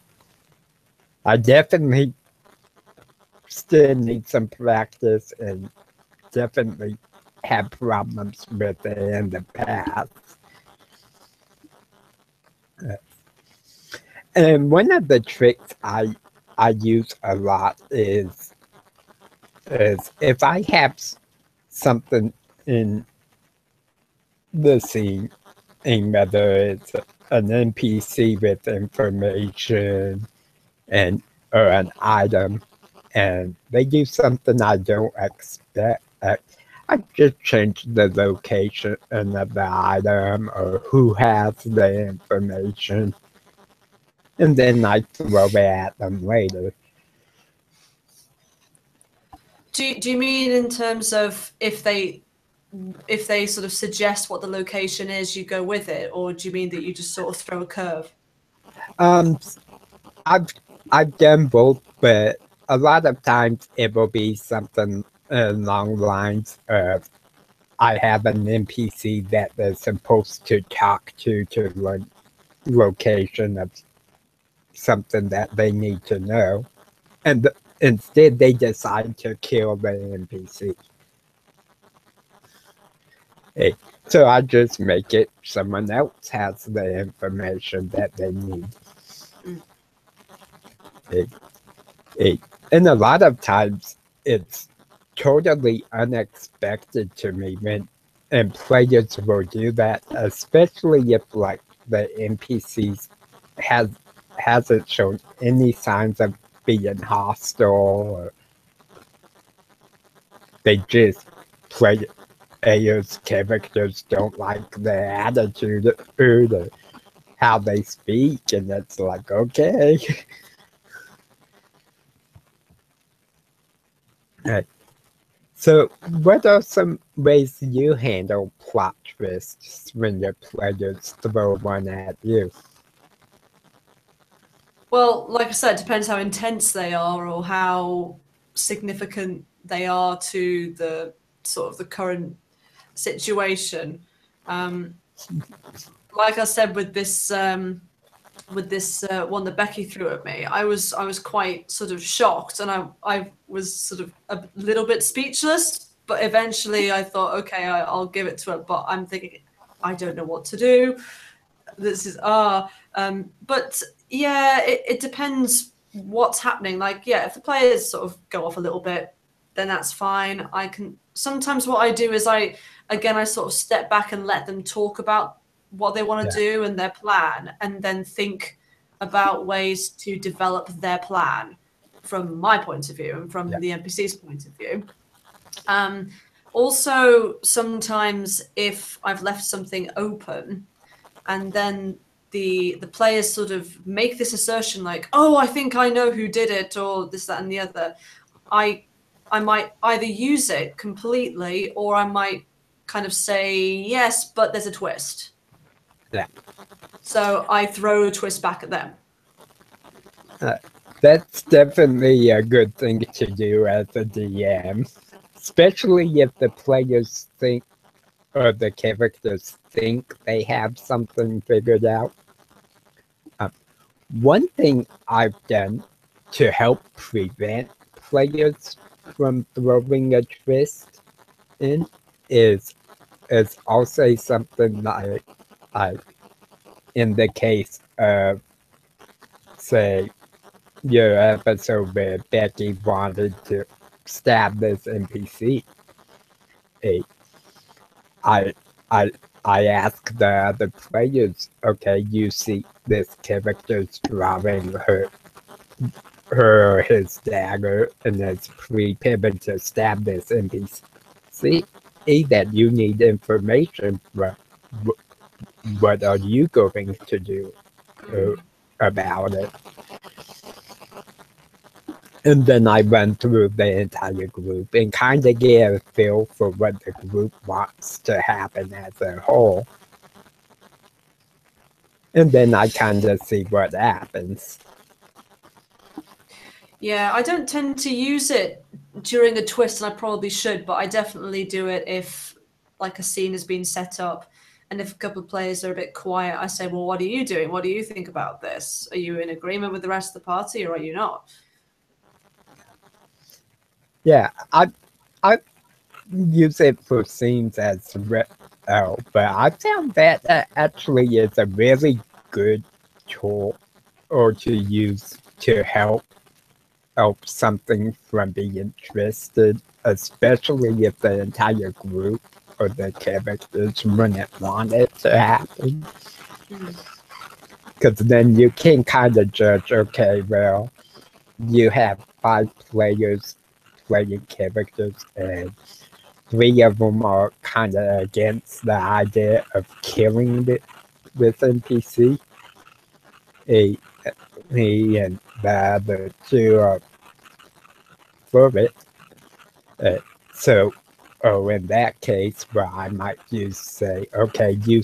I definitely still need some practice and definitely had problems with it in the past. And one of the tricks I use a lot is if I have something in the scene, and whether it's an NPC with information or an item, and they do something I don't expect, I just change the location of the item or who has the information, and then I throw it at them later. Do you mean in terms of if they sort of suggest what the location is, you go with it, or do you mean that you just sort of throw a curve? I've done both, but a lot of times it will be something along the lines of I have an NPC that they're supposed to talk to learn location of something that they need to know, and instead they decide to kill the NPC. Hey, so I just make it someone else has the information that they need. And a lot of times it's totally unexpected to me when players will do that, especially if like the NPCs hasn't shown any signs of being hostile, or they just players' characters don't like their attitude or how they speak, and it's like, okay. So, what are some ways you handle plot twists when your players throw one at you? Well, like I said, it depends how intense they are or how significant they are to the sort of the current situation. Like I said with this one that Becky threw at me, I was quite sort of shocked, and I was sort of a little bit speechless. But eventually, I thought, okay, I'll give it to her. But I'm thinking, I don't know what to do. This is but yeah, it depends what's happening. Like, yeah, if the players sort of go off a little bit, then that's fine. I can sometimes what I do is I sort of step back and let them talk about what they want to do and their plan, and then think about ways to develop their plan from my point of view and from the NPC's point of view. Also, sometimes if I've left something open, and then the players sort of make this assertion like, oh, I think I know who did it, or this, that, and the other, I might either use it completely, or I might kind of say, yes, but there's a twist. Yeah. So I throw a twist back at them. That's definitely a good thing to do as a DM, especially if the players think, or the characters think they have something figured out. One thing I've done to help prevent players from throwing a twist in is I'll say something like in the case of, say, your episode where Becky wanted to stab this NPC. I ask the other players, okay, you see this character's drawing her or his dagger and is prepared to stab this NPC. That you need information from. What are you going to do about it? And then I run through the entire group and kind of get a feel for what the group wants to happen as a whole. And then I kind of see what happens. Yeah, I don't tend to use it during a twist, and I probably should, but I definitely do it if like a scene has been set up, and if a couple of players are a bit quiet, I say, well, what are you doing? What do you think about this? Are you in agreement with the rest of the party, or are you not? Yeah, I use it for scenes as well, but I found that actually is a really good tool or to use to help something from being twisted, especially if the entire group or the characters wouldn't want it to happen. Because then you can kind of judge, okay, well, you have 5 players playing characters, and 3 of them are kind of against the idea of killing this NPC. He and the other 2 are for it. So, in that case, well, I might use, say, okay, you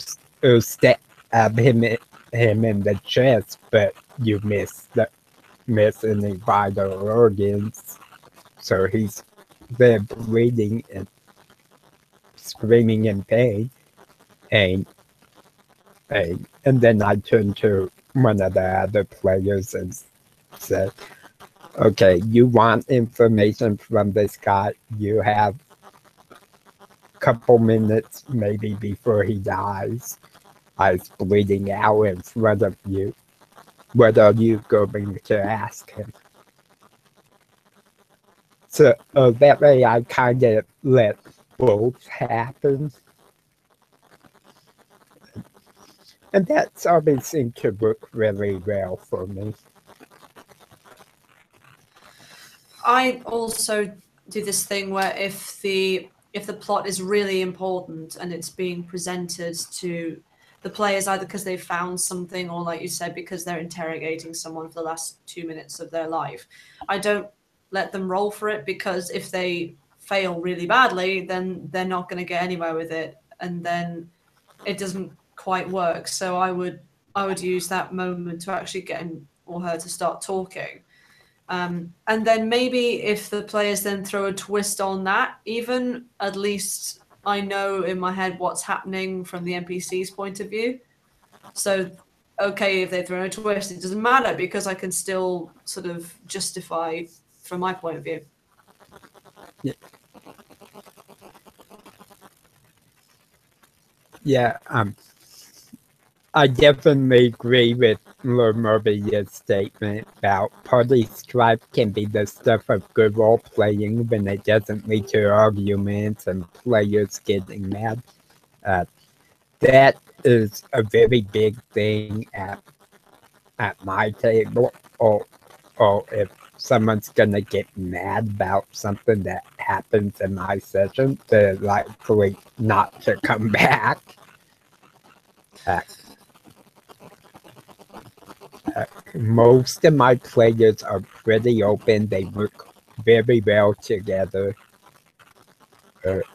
stab him in the chest, but you miss any vital organs. So he's there bleeding and screaming in pain. And then I turn to one of the other players and say, okay, you want information from this guy, you have a couple minutes maybe before he dies. He's bleeding out in front of you. What are you going to ask him? So that way I kind of let both happen. And that's always seemed to work really well for me. I also do this thing where if the plot is really important and it's being presented to the players either because they've found something or, like you said, because they're interrogating someone for the last 2 minutes of their life, I don't let them roll for it, because if they fail really badly, then they're not going to get anywhere with it, and then it doesn't quite work. So I would use that moment to actually get him or her to start talking. And then maybe if the players then throw a twist on that, even at least I know in my head what's happening from the NPC's point of view. So, okay, if they throw a twist, it doesn't matter because I can still sort of justify from my point of view. Yeah, I definitely agree with Murbia's statement about party strife can be the stuff of good role playing when it doesn't lead to arguments and players getting mad. That is a very big thing at my table, or if someone's gonna get mad about something that happens in my session, they're likely not to come back. Most of my players are pretty open. They work very well together.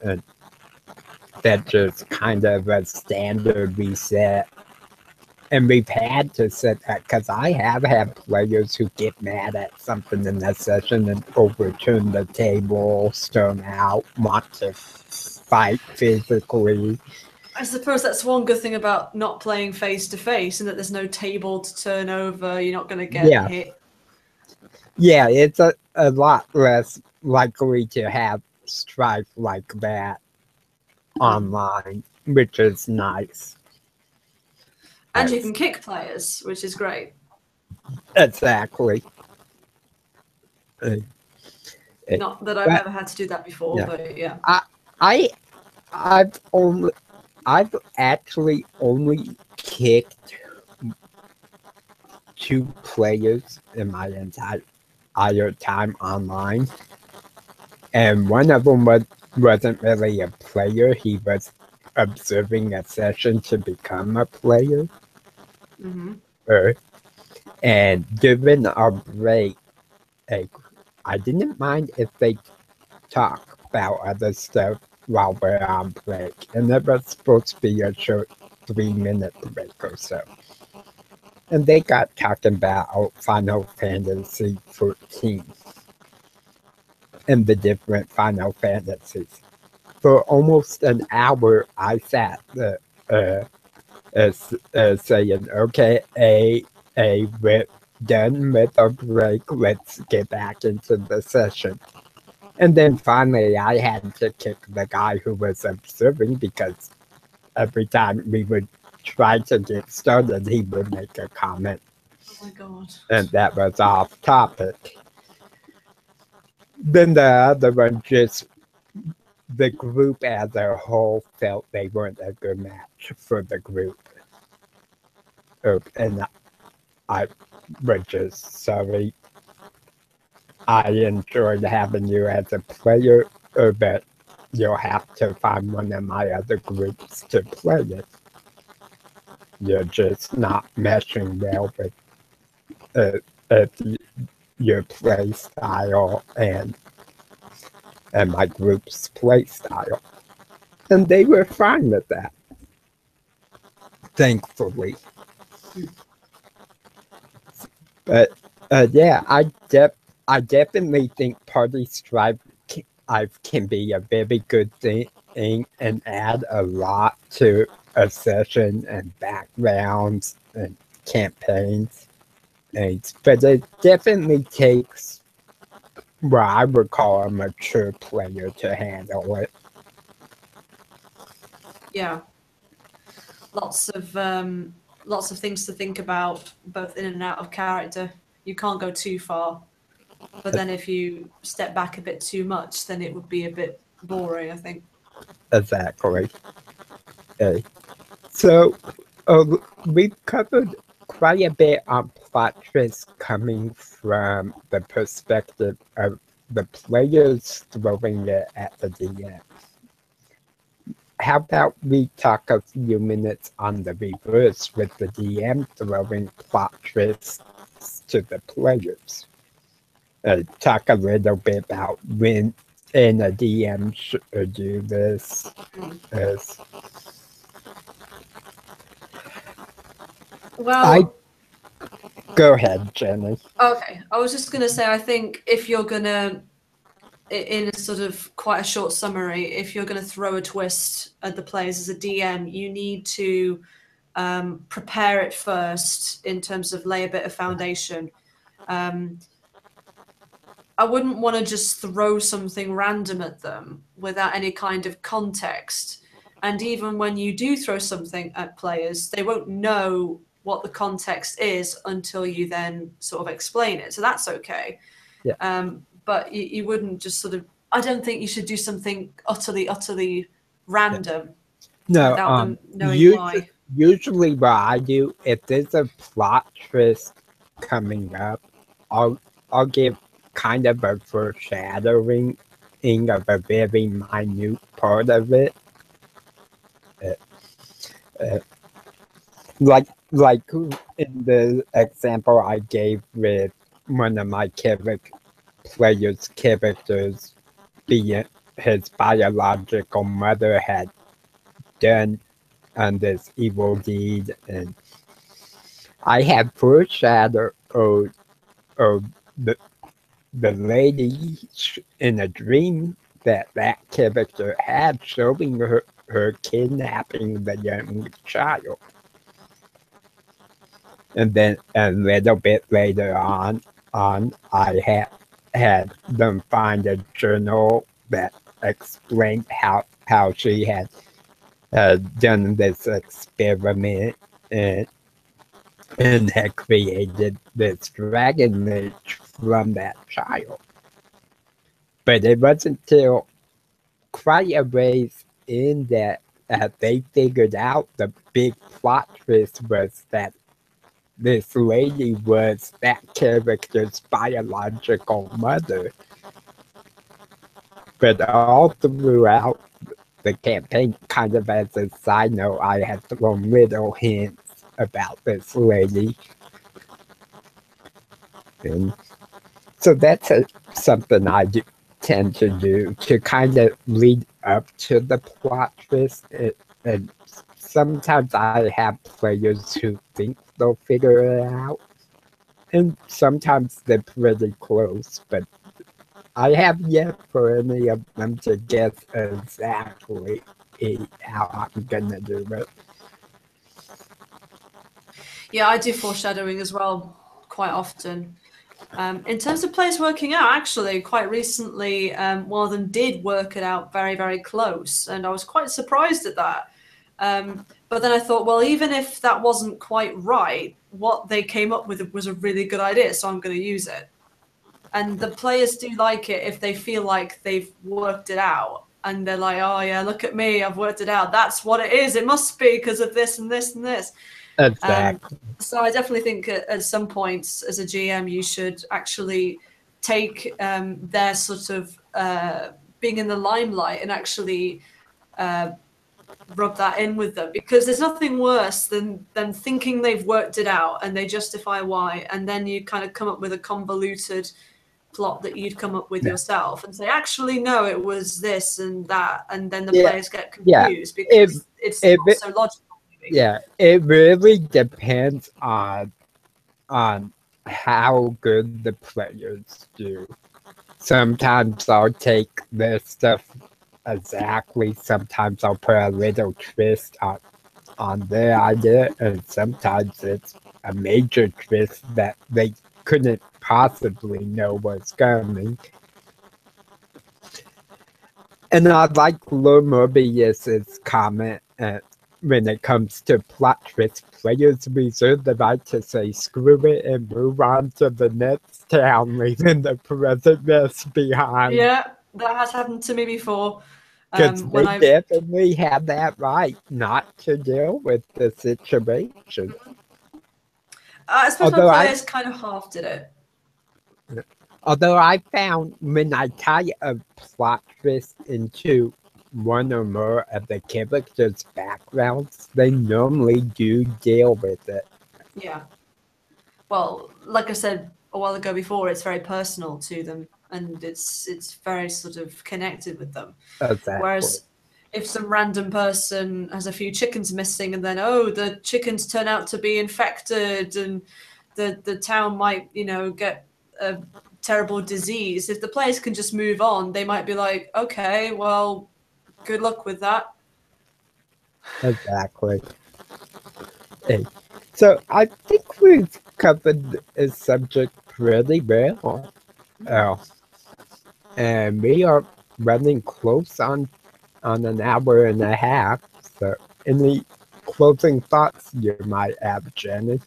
And that's just kind of a standard we set. And we've had to set that because I have had players who get mad at something in the session and overturn the table, storm out, want to fight physically. I suppose that's one good thing about not playing face to face, and that there's no table to turn over. You're not going to get hit. Yeah, it's a lot less likely to have strife like that online, which is nice. And you can kick players, which is great. Exactly. Not that I've ever had to do that before, but yeah. I've actually only kicked 2 players in my entire time online, and one of them wasn't really a player. He was observing a session to become a player. And during our break, I didn't mind if they talk about other stuff while we're on break, and it was supposed to be a short 3-minute break or so. And they got talking about Final Fantasy 14 and the different Final Fantasies. For almost an hour, I sat saying, okay, we're done with our break, let's get back into the session. And then finally, I had to kick the guy who was observing because every time we would try to get started, he would make a comment. Oh my God. And that was off topic. Then the other one, just the group as a whole felt they weren't a good match for the group. And I was just sorry. I enjoyed having you as a player, but you'll have to find one of my other groups to play it. You're just not meshing well with your play style and my group's play style. And they were fine with that, thankfully. But yeah, I definitely think party strife can be a very good thing and add a lot to a session and backgrounds and campaigns. But it definitely takes what I would call a mature player to handle it. Yeah. Lots of things to think about, both in and out of character. You can't go too far. But then if you step back a bit too much, then it would be a bit boring, I think. Exactly. Okay. So we've covered quite a bit on plot twists coming from the perspective of the players throwing it at the DM. How about we talk a few minutes on the reverse with the DM throwing plot twists to the players? Talk a little bit about when a DM should do this. Well, go ahead, Jenny. Okay, I was just going to say, I think if you're going to in a sort of quite a short summary, if you're going to throw a twist at the players as a DM, you need to prepare it first in terms of lay a bit of foundation. I wouldn't want to just throw something random at them without any kind of context. And even when you do throw something at players, they won't know what the context is until you then sort of explain it. So that's okay. Yeah. But you wouldn't just sort of, I don't think you should do something utterly random without them knowing why. Usually what I do, if there's a plot twist coming up, I'll give kind of a foreshadowing of a very minute part of it. Like in the example I gave with one of my players' characters being his biological mother had done on this evil deed, and I had foreshadowed the lady in a dream that character had, showing her kidnapping the young child. And then a little bit later on I had them find a journal that explained how she had done this experiment and had created this dragon age from that child. But it wasn't till quite a ways in that they figured out the big plot twist was that this lady was that character's biological mother. But all throughout the campaign, kind of as a side note, I had thrown little hints about this lady. And so that's something I tend to do to kind of lead up to the plot twist. And sometimes I have players who think they'll figure it out, and sometimes they're pretty close, but I have yet for any of them to guess exactly how I'm gonna do it. Yeah, I do foreshadowing as well quite often. In terms of players working out, actually, quite recently, one of them did work it out very, very close, and I was quite surprised at that. But then I thought, well, even if that wasn't quite right, what they came up with was a really good idea, so I'm going to use it. And the players do like it if they feel like they've worked it out, and they're like, oh yeah, look at me, I've worked it out. That's what it is. It must be because of this and this and this. Exactly. So I definitely think at some points as a GM, you should actually take their sort of being in the limelight and actually rub that in with them, because there's nothing worse than thinking they've worked it out and they justify why, and then you kind of come up with a convoluted plot that you'd come up with yourself and say, actually, no, it was this and that, and then the players get confused because it's not so logical. Yeah, it really depends on how good the players do. Sometimes I'll take their stuff exactly. Sometimes I'll put a little twist on their idea, and sometimes it's a major twist that they couldn't possibly know was coming. And I like Lord Morbius's comment when it comes to plot twists, players reserve the right to say screw it and move on to the next town, leaving the present mess behind. Yeah, that has happened to me before. Because they definitely have that right not to deal with the situation. I suppose my players kind of half did it. Although I found when I tie a plot twist into one or more of the characters' backgrounds, they normally do deal with it. Yeah. Well, like I said a while ago before, it's very personal to them, and it's very sort of connected with them. Exactly. Whereas if some random person has a few chickens missing, and then the chickens turn out to be infected, and the town might get terrible disease, if the players can just move on, they might be like, okay, well, good luck with that. Exactly. Hey, so I think we've covered this subject pretty well. Oh, and we are running close on an hour and a half. So, any closing thoughts you might have, Jenny?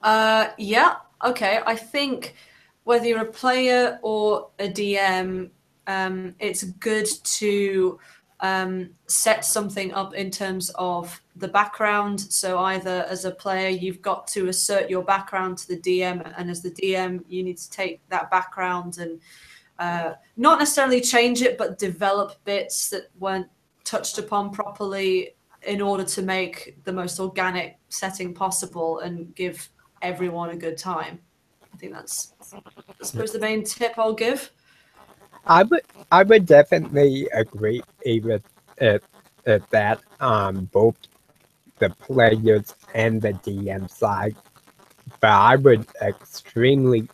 Yeah, okay. I think whether you're a player or a DM, it's good to set something up in terms of the background. So either as a player, you've got to assert your background to the DM, and as the DM, you need to take that background and not necessarily change it, but develop bits that weren't touched upon properly in order to make the most organic setting possible and give everyone a good time. I think that's, I suppose, the main tip I'll give. I would definitely agree with that on both the players and the DM side, but I would extremely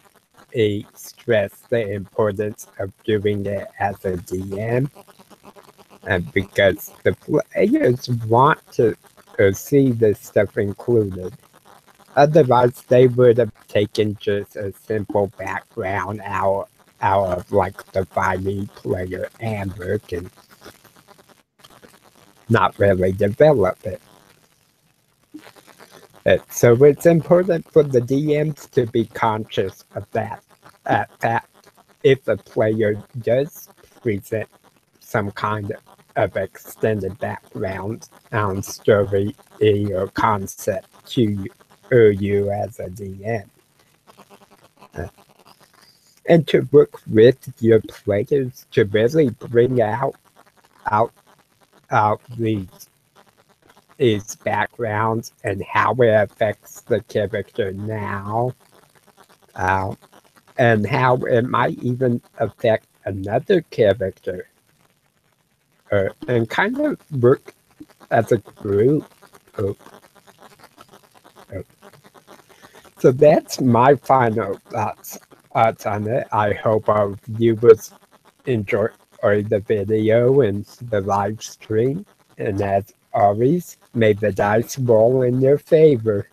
stress the importance of doing it as a DM, because the players want to see this stuff included. Otherwise, they would have taken just a simple background out of like the 5e player handbook and not really develop it. So it's important for the DMs to be conscious of that. That if a player does present some kind of extended background story or concept to you as a DM, and to work with your players to really bring out these backgrounds and how it affects the character now, and how it might even affect another character, and kind of work as a group. So that's my final thoughts on it. I hope our viewers enjoy the video and the live stream. And as always, may the dice roll in your favor.